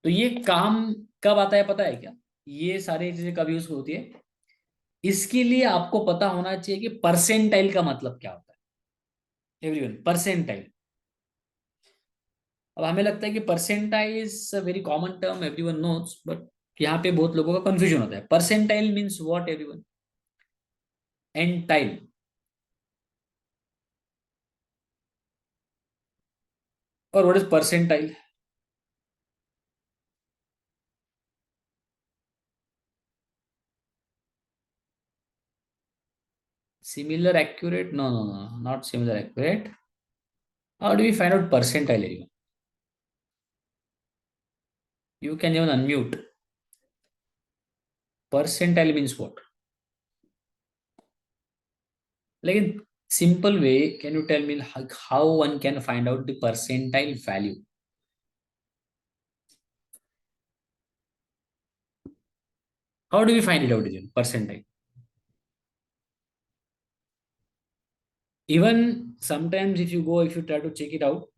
[SPEAKER 1] तो ये काम कब आता है पता है क्या, ये सारी चीजें कब यूज होती है, इसके लिए आपको पता होना चाहिए कि परसेंटाइल का मतलब क्या होता है। एवरीवन, परसेंटाइल, अब हमें लगता है कि percentile is a very common term, everyone knows, but यहाँ पे बहुत लोगों का कंफ्यूजन होता है। Percentile means what everyone, ntile, और what is percentile. Similar accurate, no no no, not similar accurate. How do we find out percentile everyone, you can even unmute. Percentile means what? Like in simple way, can you tell me how one can find out the percentile value? How do we find it out, again? Percentile. Even sometimes if you go, if you try to check it out,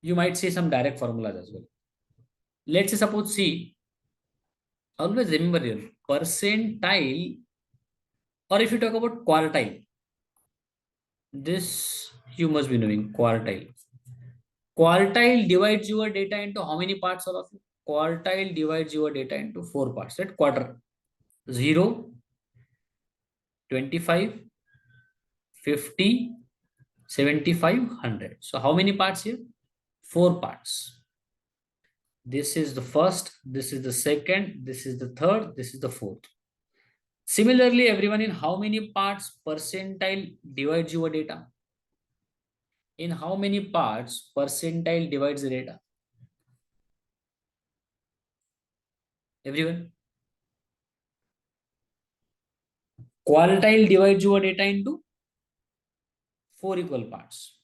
[SPEAKER 1] you might see some direct formulas as well. Let's say suppose C, always remember here, percentile, or if you talk about quartile, this you must be knowing, quartile. Quartile divides your data into how many parts, all of you? Quartile divides your data into 4 parts, right? Quarter, 0, 25, 50, 75, 100. So how many parts here? 4 parts. This is the first, this is the second, this is the third, this is the fourth. Similarly, everyone, in how many parts percentile divides your data? In how many parts percentile divides the data? Everyone? Quartile divides your data into 4 equal parts.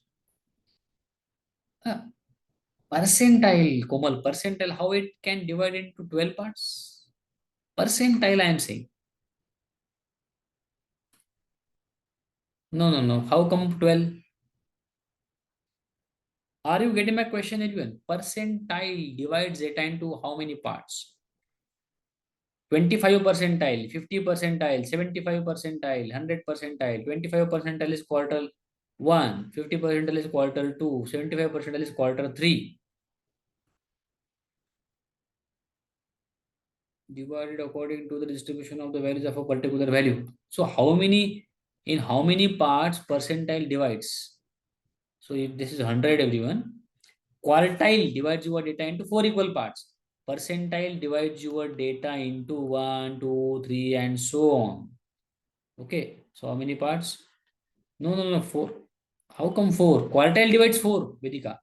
[SPEAKER 1] Percentile, Komal, percentile, how it can divide into 12 parts? Percentile, I am saying. No, no, no. How come 12? Are you getting my question, everyone? Percentile divides data into how many parts? 25 percentile, 50 percentile, 75 percentile, 100 percentile. 25 percentile is quartile 1, 50 percentile is quartile 2, 75 percentile is quartile 3. Divided according to the distribution of the values of a particular value. So in how many parts percentile divides? So if this is 100, everyone, quartile divides your data into 4 equal parts. Percentile divides your data into 1, 2, 3, and so on. Okay, so how many parts? No, no, no, 4. How come 4? Quartile divides 4, Vedika.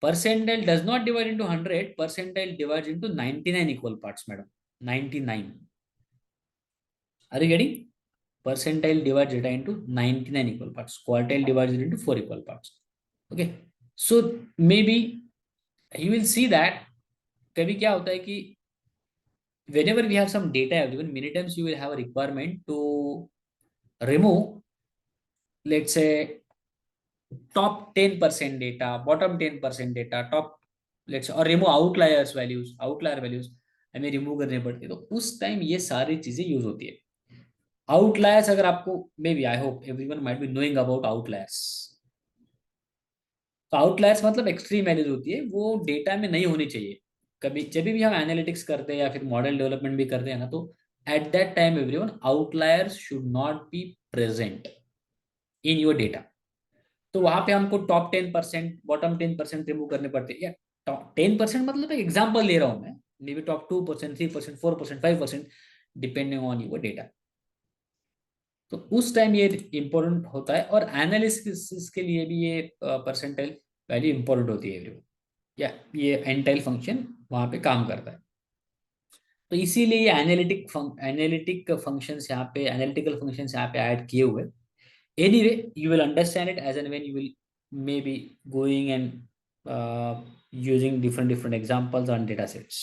[SPEAKER 1] Percentile does not divide into 100. Percentile divides into 99 equal parts, madam. 99. Are you getting? Percentile divides data into 99 equal parts. Quartile divides it into 4 equal parts. Okay. So maybe you will see that कभी क्या होता है कि whenever we have some data, even many times you will have a requirement to remove, let's say, top 10% data, bottom 10% data, top, let's say, or remove outlier values हमें remove करने पड़ते हैं, तो उस टाइम ये सारी चीजें यूज होती है. आउटलायर्स, अगर आपको, may be, I hope everyone might be knowing about outliers. तो आउटलायर्स मतलब एक्सट्रीम वैल्यूज होती है, वो डेटा में नहीं होनी चाहिए. कभी जब भी हम एनालिटिक्स करते हैं या फिर मॉडल डेवलपमेंट भी करते हैं ना, तो at that time everyone, outliers should not be present in your data. तो वहां पे हमको टॉप 10%, बॉटम 10% रिमूव करने पड़ते हैं. या टॉप 10% मतलब एक एग्जाम्पल ले रहा हूं मैं, may be top 2%, 3%, 4%, 5%, depending on your data. तो उस टाइम ये इंपॉर्टेंट होता है, और एनालिसिस के लिए भी ये परसेंटाइल वैल्यू इंपॉर्टेंट होती है, या ये एंटाइल फंक्शन वहां पे काम करता है. तो इसीलिए ये एनालिटिक फंक्शंस यहाँ पे, एनालिटिकल फंक्शंस यहाँ पे ऐड किए हुए. Anyway, you will understand it as and when you will maybe going and using different examples on data sets.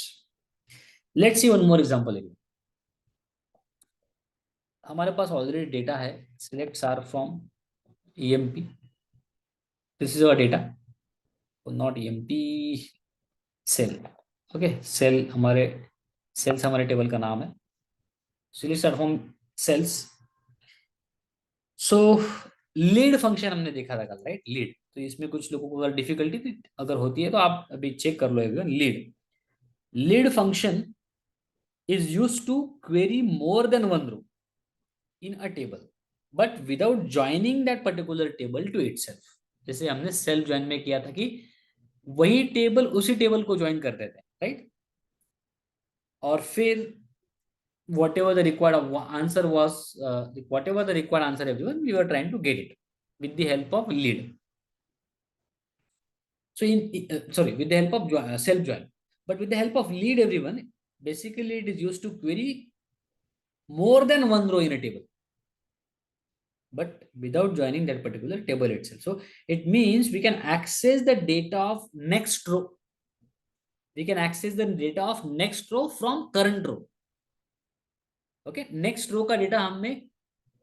[SPEAKER 1] Let's see one more example again. हमारे पास already data है. Select star from EMP. This is our data. Not EMP, cell. Okay, cell हमारे table का नाम है. Select star from cells. So lead function हमने देखा था कल, राइट? लीड. तो इसमें कुछ लोगों को अगर डिफिकल्टी अगर होती है तो आप अभी चेक कर लो everyone. Lead function is used to query more than one row in a table, but without joining that particular table to itself. जैसे हमने सेल्फ ज्वाइन में किया था कि वही टेबल उसी टेबल को ज्वाइन कर देते हैं, राइट? और फिर whatever the required answer was, whatever the required answer, everyone, we were trying to get it with the help of lead. So sorry, with the help of self join, but with the help of lead, everyone, basically it is used to query more than one row in a table, but without joining that particular table itself. So it means we can access the data of next row. We can access the data of next row from current row. Okay, next row का data हमें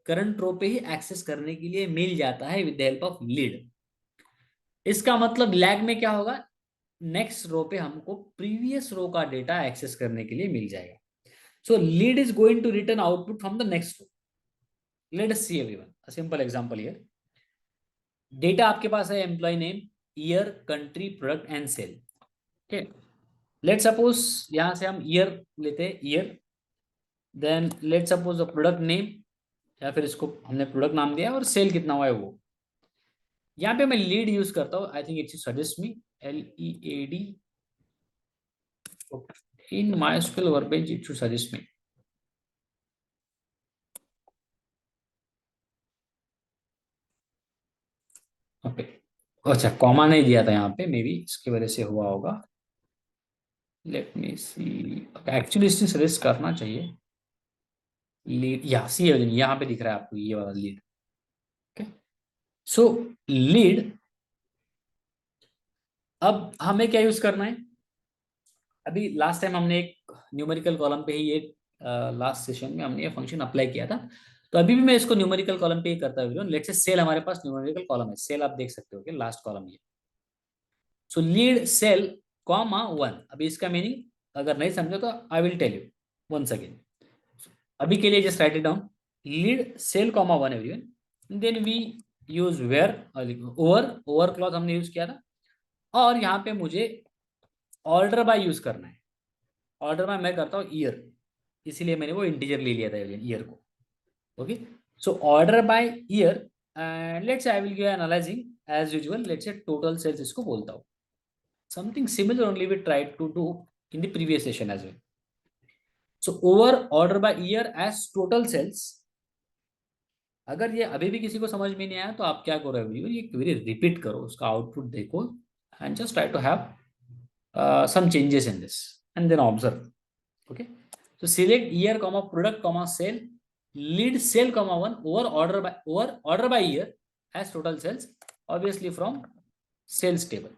[SPEAKER 1] current रो पे ही access करने के लिए मिल जाता है with the help of lead. इसका मतलब लैग में क्या होगा? नेक्स्ट रो पे हमको प्रीवियस रो का डेटा एक्सेस करने के लिए मिल जाएगा. So lead is going to return output from the next row. Let us see everyone a simple example here. Data आपके पास है, employ name, year, country, product and sale. Okay, let suppose यहां से हम ईयर लेते हैं, year. Then let suppose the product name, या फिर इसको हमने प्रोडक्ट नाम दिया और सेल कितना हुआ है वो। यहाँ पे मैं लीड यूज करता हूँ, I think it's suggest me, LEAD, in MySQL वर्कbench it should suggest me। Okay, अच्छा कॉमा नहीं दिया था यहाँ पे, मे बी इसकी वजह से हुआ होगा। लेट मी सी, एक्चुअली इसने सजेस्ट करना चाहिए लीड, या सी है यहाँ पे दिख रहा है आपको ये वाला लीड। ओके, सो लीड, अब हमें क्या यूज करना है। अभी लास्ट टाइम हमने एक न्यूमेरिकल कॉलम पे ही ये, लास्ट सेशन में हमने ये फंक्शन अप्लाई किया था। तो अभी भी मैं इसको न्यूमेरिकल कॉलम पे ही करता हूँ। लेट्स से सेल, हमारे पास न्यूमेरिकल कॉलम है, सेल आप देख सकते हो कि लास्ट कॉलम ये। So lead sale comma one, अभी इसका मीनिंग अगर नहीं समझो तो I will tell you once again. अभी के लिए just write it down, lead sale comma one everyone, then we use where, over, over clause हमने यूज किया था। और यहाँ पे मुझे ऑर्डर बाय यूज करना है। ऑर्डर बाय मैं करता हूँ ईयर, इसीलिए मैंने वो इंटीजर ले लिया था ईयर को। Okay, so order by year, let's I will give analysing as usual, let's say total sales इसको बोलता हूँ। Something similar only we tried to do in the previous session as well. So over order by year as total sales. अगर ये अभी भी किसी को समझ में नहीं आया तो आप क्या करो, ये क्वेरी रिपीट करो, उसका आउटपुट देखो, and just try to have some changes in this and then observe। okay, so select year comma product comma sale, lead sale comma one, over order by year as total sales, obviously from sales table।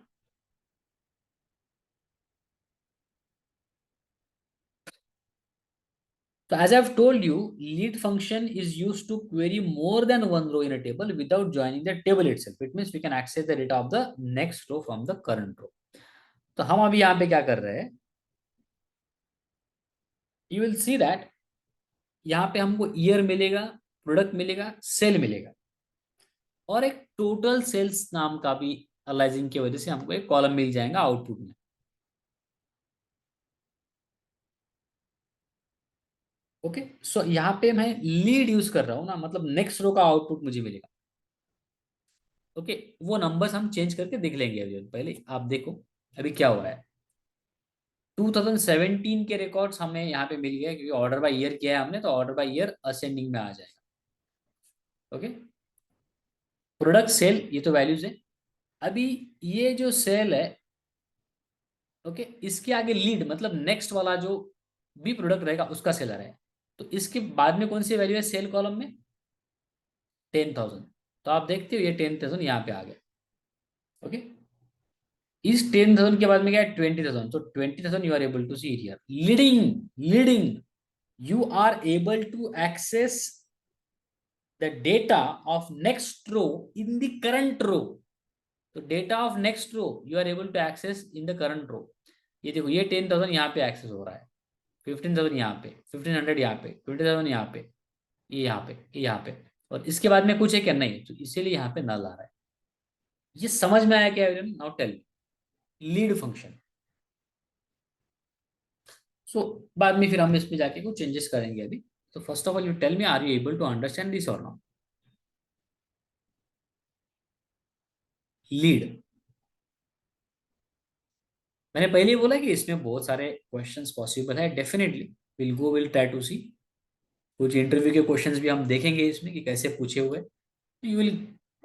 [SPEAKER 1] so as I've told you, lead function is used to query more than one row in a table without joining the table itself। it means we can access the data of the next row from the current row। तो हम अभी यहाँ पे क्या कर रहे हैं, you will see that यहाँ पे हमको ईयर मिलेगा, प्रोडक्ट मिलेगा, सेल मिलेगा, और एक टोटल सेल्स नाम का भी अलाइजिंग की वजह से हमको एक कॉलम मिल जाएगा आउटपुट में। ओके, सो यहाँ पे मैं लीड यूज कर रहा हूँ ना, मतलब नेक्स्ट रो का आउटपुट मुझे मिलेगा। ओके, वो नंबर्स हम चेंज करके देख लेंगे, अभी पहले आप देखो अभी क्या हो रहा है। 2017 के रिकॉर्ड्स हमें यहाँ पे मिल गया, क्योंकि ऑर्डर बाय ईयर किया है हमने, तो ऑर्डर बाय ईयर असेंडिंग में आ जाएगा। ओके, प्रोडक्ट सेल ये तो वैल्यूज है। अभी ये जो सेल है, ओके, इसके आगे लीड मतलब नेक्स्ट वाला जो भी प्रोडक्ट रहेगा उसका सेलर है। तो इसके बाद में कौन सी वैल्यू है सेल कॉलम में, 10,000। तो आप देखते हो ये 10,000 यहाँ पे आ गया। ओके, इस 10,000 के बाद में क्या है 20,000, तो 20,000 you are able to see here, leading you are able to access the data of next row in the current row. तो data of next row you are able to access in the current row. ये देखो ये 10,000 यहाँ पे access हो रहा है, 15,000 यहाँ पे, 1500 यहाँ पे, 20,000 यहाँ पे, ये यहाँ पे, ये यहाँ पे, और इसके बाद में कुछ है क्या, नहीं, तो इसीलिए यहाँ पे नल आ रहा है। ये समझ में आया क्या, नाउ टेल, लीड फंक्शन। सो बाद में फिर हम इस पे जाके कुछ चेंजेस करेंगे अभी। तो first of all you tell me, are you able to understand this और नॉट। लीड, मैंने पहले ही बोला कि इसमें बहुत सारे क्वेश्चंस पॉसिबल है, definitely will try to see. कुछ इंटरव्यू के क्वेश्चंस भी हम देखेंगे इसमें कि कैसे पूछे हुए, you will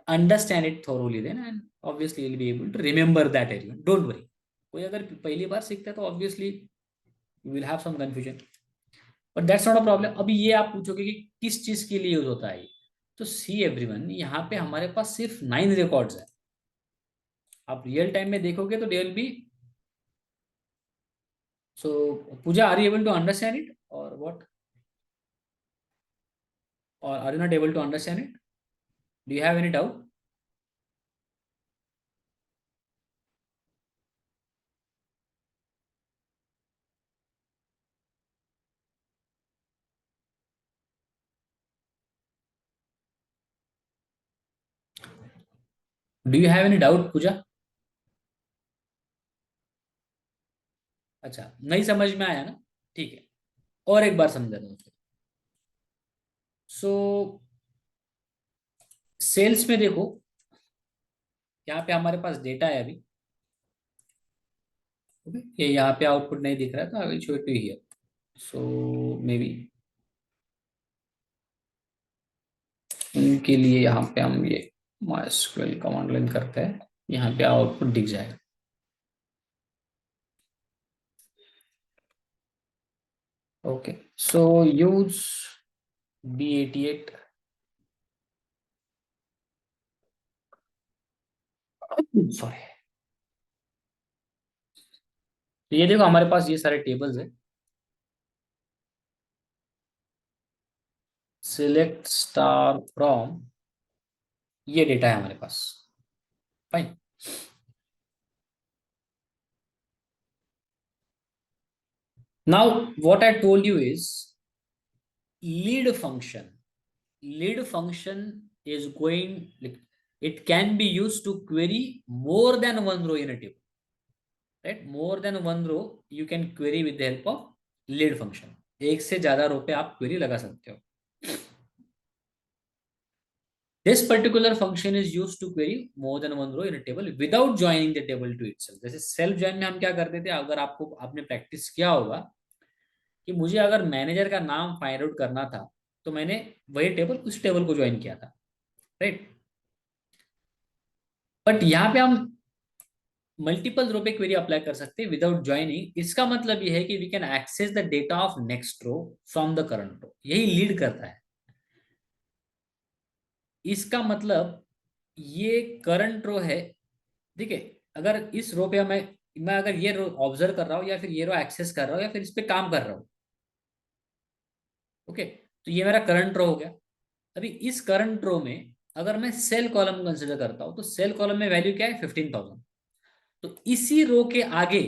[SPEAKER 1] understand it thoroughly then, and obviously you'll be able to remember that element, don't worry। कोई अगर पहली बार सीखता है तो obviously you will have some confusion, but that's not a problem। अभी ये आप पूछोगे कि किस चीज के लिए यूज होता है ये, तो सी एवरीवन, यहाँ पे हमारे पास सिर्फ 9 रिकॉर्ड्स है। आप रियल टाइम में देखोगे तो there will be, so Pooja, are you able to understand it और व्हाट, और are you not able to understand it, do you have any doubt? Do you have any doubt Pooja? अच्छा, नहीं समझ में आया ना, ठीक है, और एक बार समझा दूँ। सो सेल्स में देखो, यहाँ पे हमारे पास डेटा है अभी। ओके, ये यहाँ पे आउटपुट नहीं दिख रहा है, तो I will show it to here. So maybe उनके लिए यहाँ पे हम ये MySQL कमांड लाइन करते हैं, यहाँ पे आउटपुट दिख जाएगा। Okay, so use B88, sorry. तो ये देखो हमारे पास ये सारे टेबल्स है। सिलेक्ट स्टार फ्रॉम, ये डेटा है हमारे पास। Fine. Now what I told you is lead function. Lead function is going, like, it can be used to query more than one row in a table, right? More than one row you can query with the help of lead function. एक से ज्यादा रो पे आप query लगा सकते हो। This particular function is used to query more than one row in a table without joining the table to itself. जैसे self join में हम क्या करते थे, अगर आपको आपने प्रैक्टिस किया होगा कि मुझे अगर मैनेजर का नाम फाइंड आउट करना था, तो मैंने वही टेबल उस टेबल को ज्वाइन किया था, राइट? बट यहाँ पे हम मल्टीपल रो पे क्वेरी अप्लाई कर सकते हैं विदाउट ज्वाइनिंग। इसका मतलब ये है कि we can access the data of next row from the current row, यही लीड करता है। इसका मतलब ये करंट रो है, ठीक है? अगर इस रो पे मैं अगर ये रो ऑब्जर्व कर रहा हूँ, या फिर ये रो एक्सेस कर रहा हूँ, या फिर इस पे काम कर रहा हूँ, ओके, तो ये मेरा करंट रो हो गया। अभी इस करंट रो में अगर मैं सेल कॉलम कंसिडर करता हूं, तो सेल कॉलम में वैल्यू क्या है, 15,000। तो इसी रो के आगे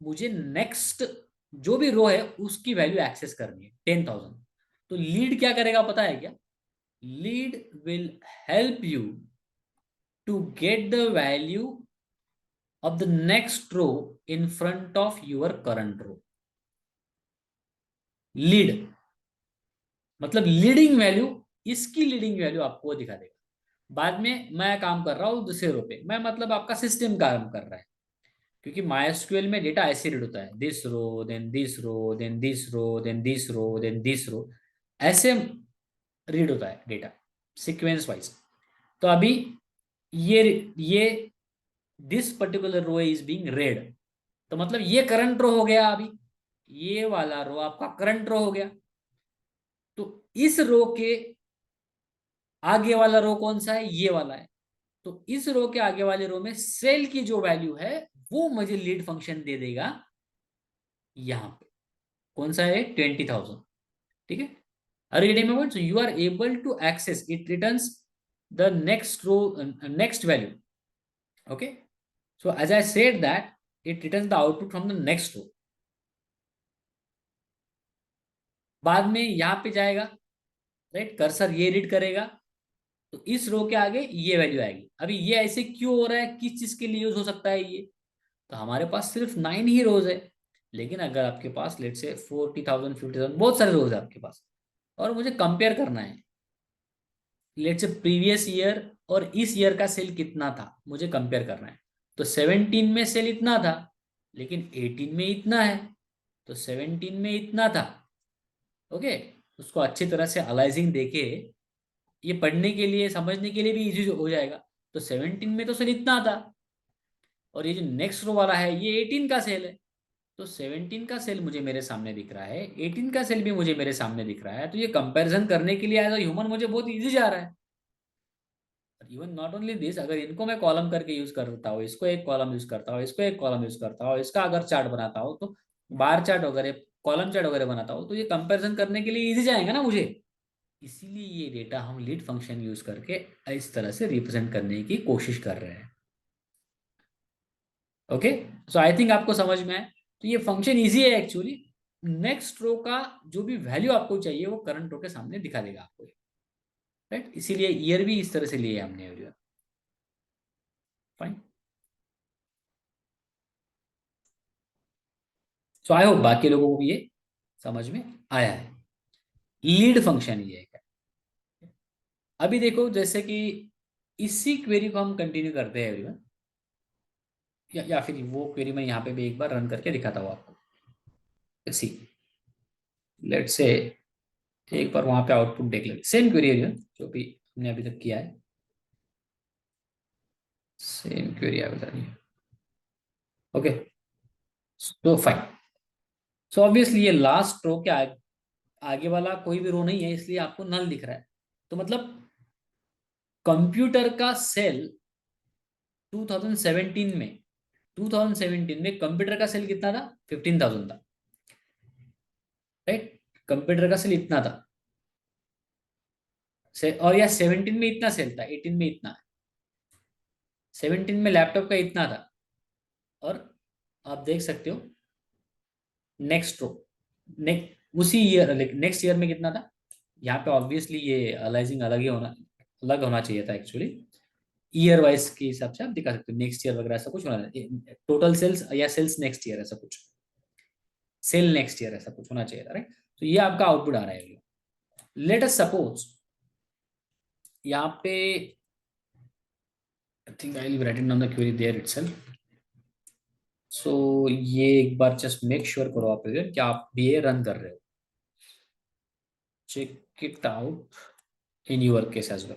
[SPEAKER 1] मुझे नेक्स्ट जो भी रो है उसकी वैल्यू एक्सेस करनी है, 10,000। तो लीड क्या करेगा पता है क्या? Lead will help you to get the value of the next row in front of your current row. Lead मतलब लीडिंग वैल्यू, इसकी लीडिंग वैल्यू आपको दिखा देगा। बाद में मैं काम कर रहा हूँ दूसरे रो पे, मैं मतलब आपका सिस्टम काम कर रहा है, क्योंकि MySQL में डेटा ऐसे रीड होता है, this row then this row then this row then this row then this row, ऐसे रीड होता है डेटा सीक्वेंस वाइज। तो अभी ये this particular row is being read, तो मतलब ये करंट रो हो गया। अभी ये वाला रो आपका करंट रो हो गया। तो इस रो के आगे वाला रो कौन सा है, ये वाला है। तो इस रो के आगे वाले रो में सेल की जो वैल्यू है वो मुझे लीड फंक्शन दे देगा यहां पे। कौन सा है, 20,000, ठीक है? Are you getting my point? So you are able to access, it returns the next row, next value, okay? So as I said that it returns the output from the next row। बाद में यहाँ पे जाएगा, right, cursor ये read करेगा, तो इस रो के आगे ये वैल्यू आएगी। अभी ये ऐसे क्यों हो रहा है, किस चीज के लिए यूज हो सकता है ये? तो हमारे पास सिर्फ 9 ही रोज है, लेकिन अगर आपके पास लेट से 40,000 50,000 बहुत सारे रोज है आपके पास, और मुझे कंपेयर करना है, लेट से प्रीवियस ईयर और इस ईयर का सेल कितना था मुझे कंपेयर करना है। तो 17 में सेल इतना था, लेकिन 18 में इतना है, तो 17 में इतना था, ओके। उसको अच्छी तरह से अलाइजिंग देके ये पढ़ने के लिए समझने के लिए भी इजी हो जाएगा। तो 17 में तो सेल इतना था, और ये जो नेक्स्ट रो वाला है ये 18 का सेल है। तो 17 का सेल मुझे मेरे सामने दिख रहा है, 18 का सेल भी मुझे मेरे सामने दिख रहा है, तो ये कंपैरिजन करने के लिए एज अ ह्यूमन मुझे बहुत इजी जा रहा है। इवन नॉट ओनली दिस, अगर इनको मैं कॉलम करके यूज करता हूँ, इसको एक कॉलम यूज करता हूँ, इसको एक कॉलम यूज करता हूँ, इसका अगर चार्ट बनाता हूँ, तो बार चार्ट वगैरह कॉलम चार्ट वगैरह बनाता हूँ, तो ये कंपैरिजन करने के लिए इजी जाएगा ना मुझे। इसीलिए ये डेटा हम लीड फंक्शन यूज करके इस तरह से रिप्रेजेंट करने की कोशिश कर रहे हैं। ओके, सो आई थिंक आपको समझ में आए। तो ये फंक्शन इजी है एक्चुअली। नेक्स्ट रो का जो भी वैल्यू आपको चाहिए वो करंट रो के सामने दिखा देगा आपको, राइट? इसीलिए ईयर भी इस तरह से लिए हमने everyone. Fine. So I hope बाकी लोगों को भी ये समझ में आया है। लीड फंक्शन ये है। अभी देखो जैसे कि इसी क्वेरी को हम कंटिन्यू करते हैं एवरीवन, या फिर वो क्वेरी मैं यहाँ पे भी एक बार रन करके दिखाता हूँ आपको। सी लेट्स से एक बार वहां पे आउटपुट देख लेंगे, सेम क्वेरी है जो भी हमने अभी तक किया है, सेम क्वेरी आ बता रही है। ओके, तो फाइन। सो ऑब्वियसली ये लास्ट रो के आगे वाला कोई भी रो नहीं है, इसलिए आपको नल दिख रहा है। तो मतलब कंप्यूटर का सेल 2017 में 2017 में कंप्यूटर का सेल कितना था? 15,000 था, राइट? कंप्यूटर का सेल इतना था, और या 17 में इतना सेल था, 18 में इतना है, 17 में लैपटॉप का इतना था। और आप देख सकते हो नेक्स्ट रो, उसी ईयर, नेक्स्ट ईयर में कितना था? यहाँ पे ऑब्वियसली ये अलाइजिंग अलग होना चाहिए था एक्चुअली। ईयर वाइज के हिसाब से आप दिखा सकते हो, नेक्स्ट ईयर वगैरह ऐसा कुछ होना चाहिए, टोटल सेल्स या सेल्स नेक्स्ट ईयर ऐसा कुछ, सेल नेक्स्ट ईयर ऐसा कुछ होना चाहिए था, राइट? तो ये आपका आउटपुट आ रहा है। लेट अस सपोज यहाँ पे, I think I will write it down the query there itself. So ये एक बार जस्ट मेक श्योर करो आप कि आप भी ये रन कर रहे हो, check it out in your case as well.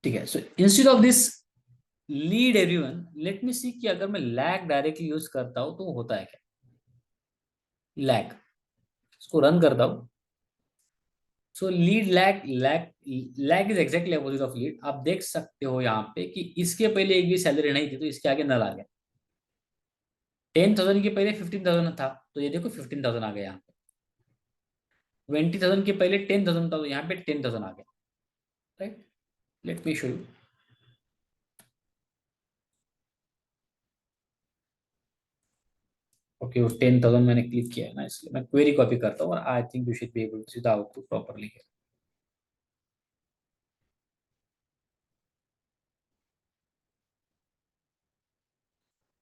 [SPEAKER 1] ठीक है, so instead of this lead everyone, let me see कि अगर मैं लैग डायरेक्टली यूज करता हूं तो होता है क्या। लैग, इसको रन करता हूं। सो lead lag lag lag is exactly opposite of lead. आप देख सकते हो यहाँ पे कि इसके पहले एक भी सैलरी नहीं थी, तो इसके आगे नल आ गया। 10,000 के पहले 15,000 था, तो ये देखो 15,000 आ गया यहाँ पे। 20,000 के पहले 10,000 था, तो यहाँ पे 10,000 आ गया, right? Let me show you. Okay, वो 10,000 मैंने क्लिक किया है ना, इसलिए मैं क्वेरी कॉपी करता हूँ, और I think you should be able to see the output properly.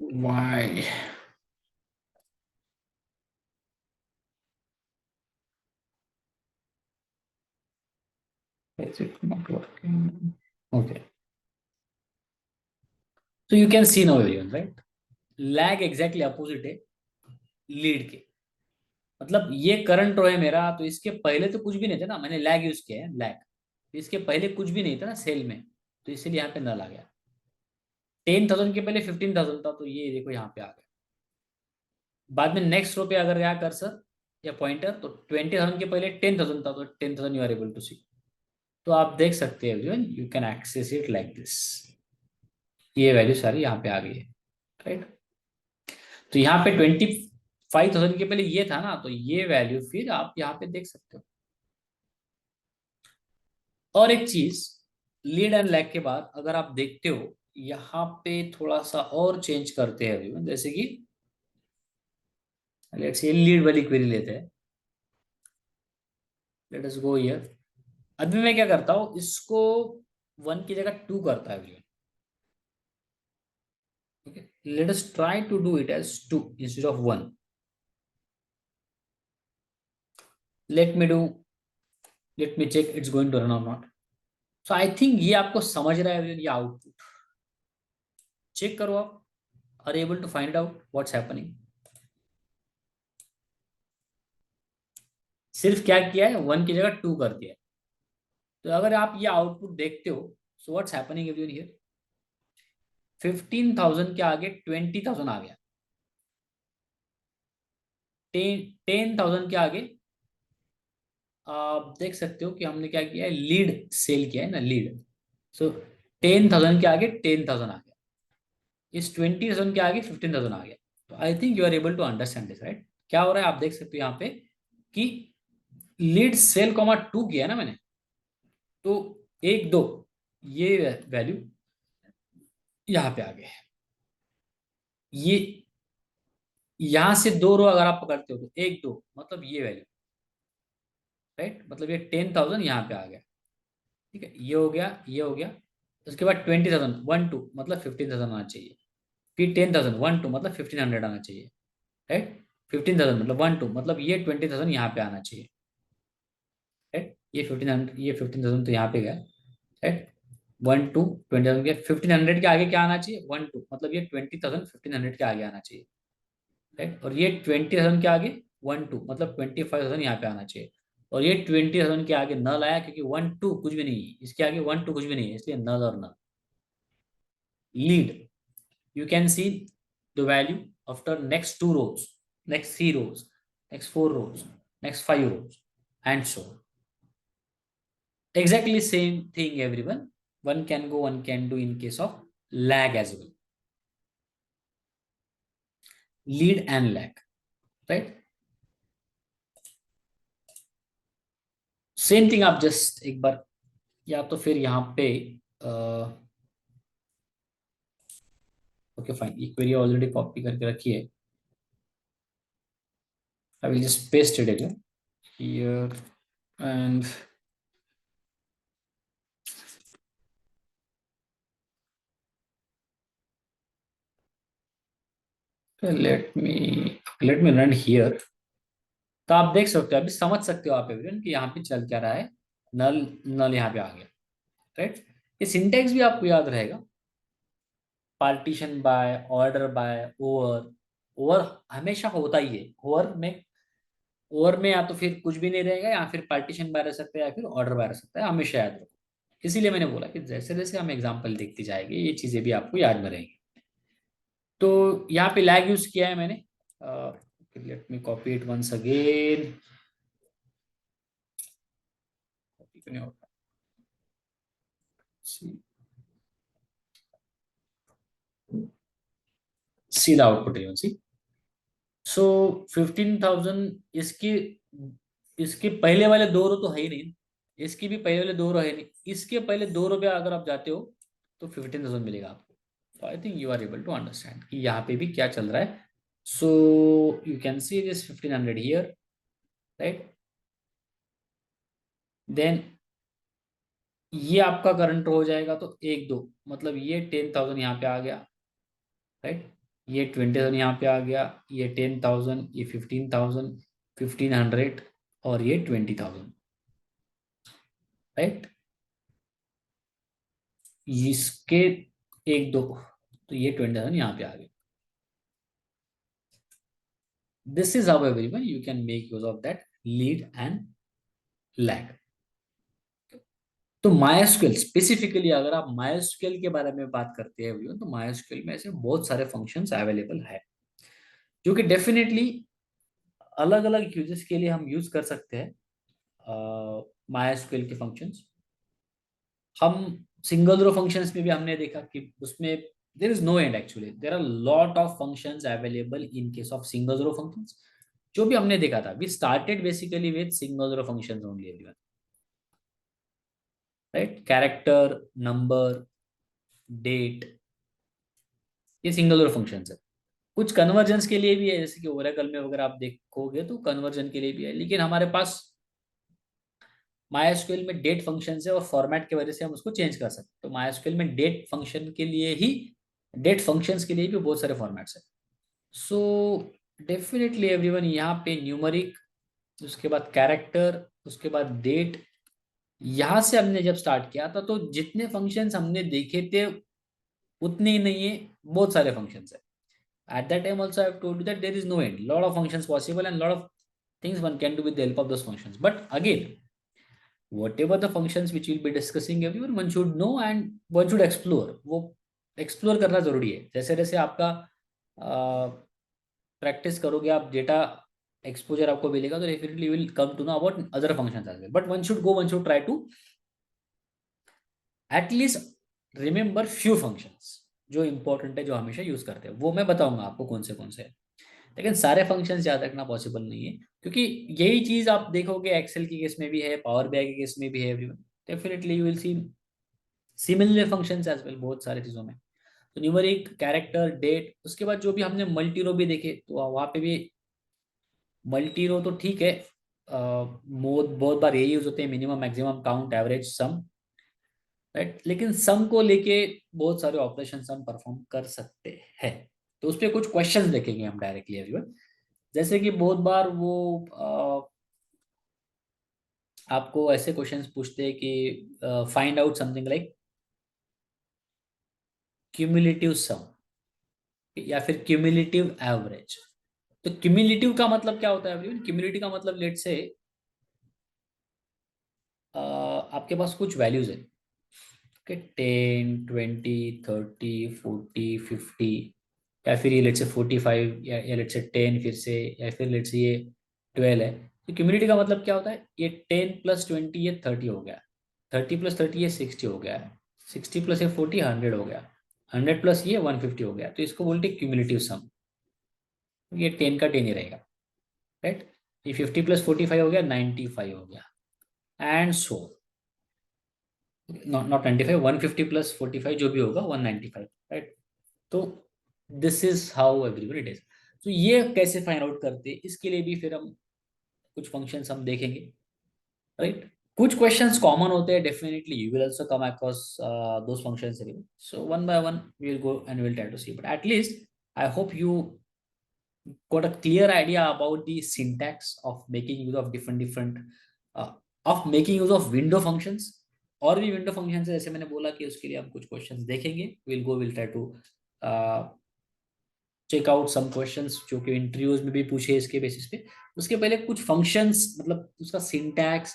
[SPEAKER 1] Why is it not working? Okay, so you can see now everyone, right? Lag exactly opposite है लीड के। मतलब ये करंट रो है मेरा, तो इसके पहले तो कुछ भी नहीं था ना, मैंने लैग यूज किया है, लैग। इसके पहले कुछ भी नहीं था ना सेल में, तो इसीलिए यहाँ पे नल आ गया। 10,000 के पहले 15,000 था, तो ये देखो यहाँ पे आ गया। बाद में नेक्स्ट रो पे अगर गया कर्सर या पॉइंटर, तो 20,000 के पहले 10,000 था, तो 10,000 you are able to see. तो आप देख सकते हैं everyone, you can access it like this. ये वैल्यू सारी यहाँ पे आ गई है, राइट? तो यहाँ पे 25,000 के पहले ये था ना, तो ये वैल्यू फिर आप यहाँ पे देख सकते हो। और एक चीज, लीड एंड लैग के बाद अगर आप देखते हो, यहाँ पे थोड़ा सा और चेंज करते हैं एवरीवन, जैसे कि लेट्स से लीड वाली क्वेरी लेते हैं। Let us go here. अभी मैं क्या करता हूँ, इसको 1 की जगह 2 करता है everyone. Okay, let us try to do it as 2 instead of 1। Let me do, let me check it's going to run और नॉट। सो आई थिंक ये आपको समझ रहा है everyone, ये आउटपुट चेक करो आप, are able to find out what's happening. सिर्फ क्या किया है, 1 की जगह 2 कर दिया है। तो अगर आप ये आउटपुट देखते हो, so what's happening everyone here, 15,000 के आगे 20,000 आ गया। 10,000 के आगे आप देख सकते हो कि हमने क्या किया है, लीड सेल किया है ना, लीड। सो 10,000 के आगे 10,000 आ गया, इस 20,000 के आगे 15,000 आ गया। तो I think you are able to understand this, right? क्या हो रहा है आप देख सकते हो यहाँ पे कि लीड सेल कॉमा 2 किया है ना मैंने, तो 1 2 ये वैल्यू यहाँ पे आ गए। ये यहां से 2 रो अगर आप पकड़ते हो, तो 1 2 मतलब ये वैल्यू, राइट? मतलब ये 10,000 यहाँ पे आ गया। ठीक है, ये हो गया, ये हो गया। उसके बाद 20,000 1 2 मतलब 15,000 आना चाहिए। फिर 10,000 1 2 मतलब 1,500 आना चाहिए, राइट? 15,000 मतलब 1 2 मतलब ये 20,000 यहाँ पे आना चाहिए, राइट? ये 1,500, ये 15,000 तो यहाँ पे गया, राइट? 20,000 के 1500 के आगे क्या आना चाहिए, 12, मतलब ये 20,000 1500 के आगे आना चाहिए, राइट। और ये 20,000 के आगे 12, मतलब 25,000 यहाँ पे आना चाहिए। और ये 20,000 के आगे नल आया क्योंकि 12 कुछ भी नहीं है, इसके आगे 12 कुछ भी नहीं है, इसलिए नल और null. Lead, you can see the value after next two rows, next three rows, next four rows, next five rows, and so on. Exactly same thing, everyone. One can go, one can do in case of lag as well. Lead and lag, right? Same thing आप just एक बार या तो फिर यहाँ पे okay fine, ये query already copy करके रखी है। I will just paste it again here and let me run here। तो आप देख सकते हो, अभी समझ सकते हो आप एवरीवन कि यहाँ पे चल क्या रहा है। नल, नल यहाँ पे आ गया, राइट। ये सिंटेक्स भी आपको याद रहेगा, partition by, order by, over. Over हमेशा होता ही है, ओवर में या तो फिर कुछ भी नहीं रहेगा, या फिर पार्टीशन बाय रह सकता है, या फिर ऑर्डर बाय रह सकता है, हमेशा याद रखो। इसीलिए मैंने बोला कि जैसे जैसे हम एग्जाम्पल देखते जाएंगे ये चीजें भी आपको याद में रहेंगी। तो यहाँ पे लैग यूज किया है मैंने, let me copy it once again. Copy क्यों नहीं होता, सीधा आउटपुट है, सी। सो 15,000, इसकी इसके पहले वाले दो रो तो है ही नहीं, इसकी भी पहले वाले दो रो है नहीं, इसके पहले दो रो पे अगर आप जाते हो तो 15,000 मिलेगा आपको। तो I think you are able to understand कि यहाँ पे भी क्या चल रहा है। So you can see this 1500 here, right. Then ये आपका करंट हो जाएगा तो एक दो, मतलब ये 10,000 यहाँ पे आ गया, राइट। ये 20,000 यहाँ पे आ गया, ये 10,000, ये 15,000, 1500, और ये 20,000, राइट। इसके एक दो, तो ये 20,000 यहाँ पे आ गए। This is how everyone you can make use of that lead and lag. तो मायस्क्यूएल स्पेसिफिकली, अगर आप मायस्क्यूएल के बारे में बात करते हैं everyone, तो मायस्क्यूएल में ऐसे बहुत सारे फंक्शंस अवेलेबल है जो कि डेफिनेटली अलग अलग यूजेस के लिए हम यूज कर सकते हैं मायस्क्यूएल के फंक्शंस। हम सिंगल रो फंक्शंस में भी हमने देखा कि उसमें there is no end, actually there are lot of functions available in case of single row functions. जो भी हमने देखा था, we started basically with single row functions only everyone, right. Character, number, date, ये सिंगल रो फंक्शंस है। कुछ convergence के लिए भी है, जैसे कि ओरेकल में वगैरह आप देखोगे तो कन्वर्जन के लिए भी है, लेकिन हमारे पास माइस्क्यूएल में डेट फंक्शन है और फॉर्मेट की वजह से हम उसको चेंज कर सकते हैं। तो माइस्क्यूएल में डेट फंक्शन के लिए ही, डेट फंक्शंस के लिए भी बहुत सारे फॉर्मेट्स हैं। सो डेफिनेटली एवरीवन, यहाँ पे न्यूमरिक, उसके बाद कैरेक्टर, उसके बाद डेट, यहाँ से हमने जब स्टार्ट किया था तो जितने फंक्शंस हमने देखे थे उतने ही नहीं है, बहुत सारे फंक्शंस है। At that time also I have told you that there is no end. Lot of functions possible and lot of things one can do with the help of those functions. But again, whatever the functions which we'll be discussing, everyone one should know and one should explore. वो explore करना जरूरी है। जैसे जैसे आपका practice करोगे आप, data exposure आपको मिलेगा, तो definitely will come to know about other functions as well. But one should go, one should try to at least remember few functions जो इंपॉर्टेंट है, जो हमेशा यूज करते हैं। वो मैं बताऊंगा आपको कौन से हैं। लेकिन सारे फंक्शंस याद रखना पॉसिबल नहीं है, क्योंकि यही चीज आप देखोगे एक्सेल के केस में भी है, पावर बीआई के केस में भी है everyone. Definitely you will see similar functions as well बहुत सारे चीजों में। तो न्यूमरिक, कैरेक्टर, डेट, उसके बाद जो भी हमने मल्टी रो भी देखे, तो वहां पे भी मल्टी रो तो ठीक है, बहुत बहुत बार यही यूज होते हैं, मिनिमम, मैक्सिमम, काउंट, एवरेज, सम, राइट। लेकिन सम को लेके बहुत सारे ऑपरेशन हम परफॉर्म कर सकते हैं। तो उस पर कुछ क्वेश्चंस देखेंगे हम डायरेक्टली एवरीवन। जैसे कि बहुत बार वो आपको ऐसे क्वेश्चंस पूछते हैं कि find out something like cumulative sum या फिर क्यूमुलेटिव एवरेज। तो क्यूमुलेटिव का मतलब क्या होता है एवरीवन? क्यूमुलेटिव का मतलब लेट से आपके पास कुछ वैल्यूज है, ओके, 10, 20, 30, 40, 50, या फिर ये लेट से 45, या लेट से 10 फिर से, या फिर लेट से ये 12 है। तो क्यूमुलेटिव का मतलब क्या होता है? ये 10 + 20 ये 30 हो गया, 30 + 30 ये 60 हो गया, 60 + ये 40 100 हो गया, 100 + ये 150 हो गया। तो इसको बोलते हैं क्यूमुलेटिव सम। ये 10 का 10 ही रहेगा, राइट। ये 50 + 45 हो गया, 95 हो गया, एंड सो नॉट 95, 150 + 45 जो भी होगा 195, राइट। तो this is how everyone it is. तो ये कैसे फाइंड आउट करते हैं, इसके लिए भी फिर हम कुछ फंक्शंस हम देखेंगे, राइट। कुछ क्वेश्चंस कॉमन होते हैं, definitely you will also come across those functions. So one by one we will go and will try to see, but at least I hope you got a clear idea about the syntax of making use of different uh, of making use of window functions। और भी window functions है, जैसे मैंने बोला कि उसके लिए हम कुछ क्वेश्चंस देखेंगे, will try to check out some questions जो कि इंटरव्यूज में भी पूछे इसके बेसिस पे। उसके पहले कुछ फंक्शंस मतलब उसका सिंटैक्स,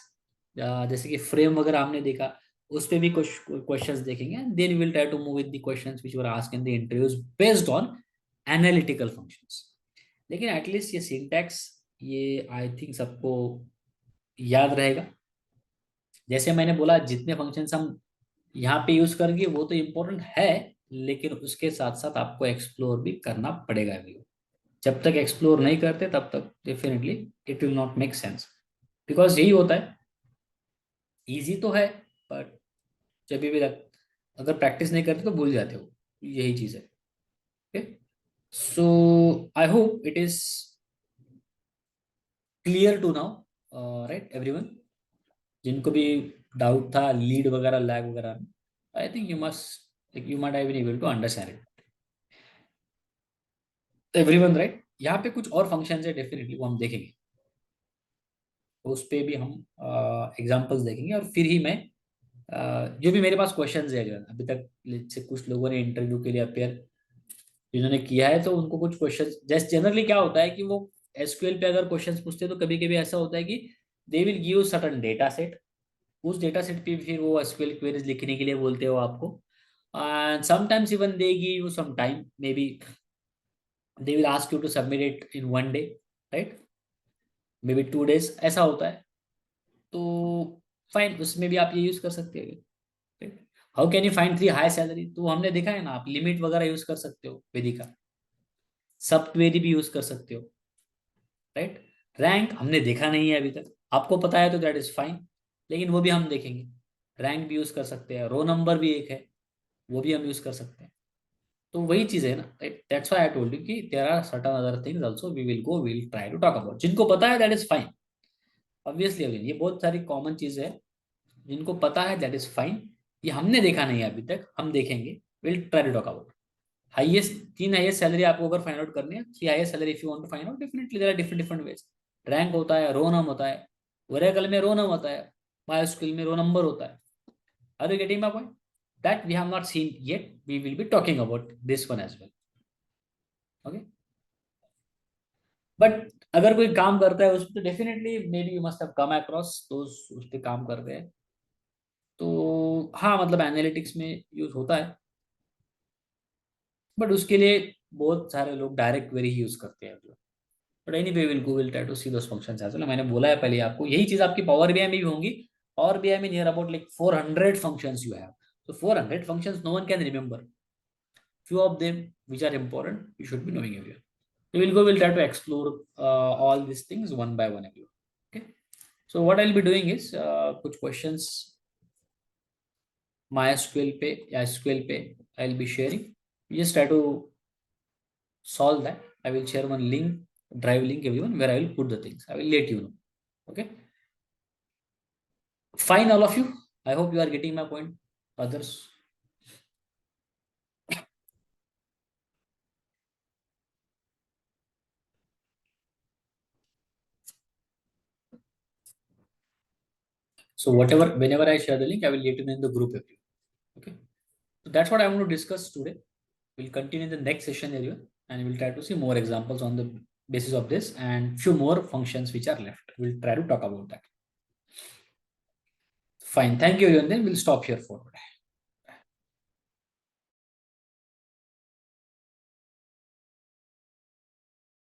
[SPEAKER 1] जैसे कि फ्रेम वगैरह हमने देखा, उस पे भी कुछ क्वेश्चंस देखेंगे, and then will try to move with the questions which were asked in the interviews based on analytical functions. लेकिन एटलीस्ट ये सिंटैक्स, ये आई थिंक सबको याद रहेगा। जैसे मैंने बोला, जितने फंक्शंस हम यहाँ पे यूज करेंगे वो तो इम्पोर्टेंट है, लेकिन उसके साथ साथ आपको एक्सप्लोर भी करना पड़ेगा भी। जब तक एक्सप्लोर नहीं करते तब तक definitely it will not make sense. Because यही होता है, इजी तो है, बट जब भी अगर प्रैक्टिस नहीं करते तो भूल जाते हो, यही चीज है। Okay, so I hope it is clear to now, right everyone. जिनको भी डाउट था लीड वगैरह लैग वगैरह, I think you might have been able to understand it everyone, right. यहाँ पे कुछ और फंक्शंस है, डेफिनेटली वो हम देखेंगे, तो उस पे भी हम एग्जांपल्स देखेंगे, और फिर ही मैं जो भी मेरे पास क्वेश्चंस है जो अभी तक से कुछ लोगों ने इंटरव्यू के लिए अपेयर जिन्होंने किया है, तो उनको कुछ क्वेश्चंस, जैसे जनरली क्या होता है कि वो एसक्यूएल पे अगर क्वेश्चंस पूछते हैं तो कभी कभी ऐसा होता है कि they will give certain data set, उस डेटा सेट पे फिर वो एसक्यूएल क्वेरीज लिखने के लिए बोलते हो आपको, and sometimes even they give you some time, may be they will ask you to submit it in 1 day, right, may be 2 days, ऐसा होता है। तो फाइन, उसमें भी आप ये यूज कर सकते हो। How can you find 3 high salary, तो हमने देखा है ना, आप लिमिट वगैरह यूज कर सकते हो वेदी का, सब क्वेरी भी यूज कर सकते हो, राइट। रैंक हमने देखा नहीं है अभी तक, आपको पता है तो दैट इज फाइन, लेकिन वो भी हम देखेंगे। रैंक भी यूज कर सकते हैं, रो नंबर भी एक है, वो भी हम यूज कर सकते हैं। तो वही चीज है ना, that's why I told you कि there are certain other things also we will go, we will try to talk about. जिनको पता है that is fine, obviously again ये बहुत सारी कॉमन चीजें है, जिनको पता है दैट इज फाइन। ये हमने देखा नहीं है अभी तक, हम देखेंगे, will try to talk about. Highest, 3 highest salary आपको अगर फाइंड आउट करनी है, 3 highest salary if you want to find out, definitely there are different different ways. Rank होता है, रो नम होता है, ओरेकल में रो नम होता है, मायस्क्यूएल में रो नंबर होता है। Are you getting my point? That we have not seen yet, we will be talking about this one as well. Okay, but अगर कोई काम करता है उस पर, तो definitely may be you must have come across तो उस पर काम कर रहे हैं। तो हाँ, मतलब एनालिटिक्स में यूज होता है, बट उसके लिए बहुत सारे लोग डायरेक्ट क्वेरी यूज करते हैं। But anyway will go, will try to see those functions as well. मैंने बोला है पहले आपको, यही चीज आपकी पावर बीआई में भी होंगी। पावर बीआई में near about like 400 functions you have. So 400 functions no one can remember. Few of them which are important you should be knowing everyone. So we'll try to explore all these things one by one everyone. Okay. So what I'll be doing is कुछ questions MySQL पे या SQL पे I'll be sharing. You just try to solve that. I will share one link, drive link everyone, where I will put the things. I will let you know. Okay. Fine, all of you. I hope you are getting my point. Others. So whenever I share the link, I will let you know in the group. Okay. So that's what I want to discuss today. We'll continue in the next session area, and we'll try to see more examples on the basis of this and few more functions which are left. We'll try to talk about that. Fine. Thank you, and then we'll stop here for today.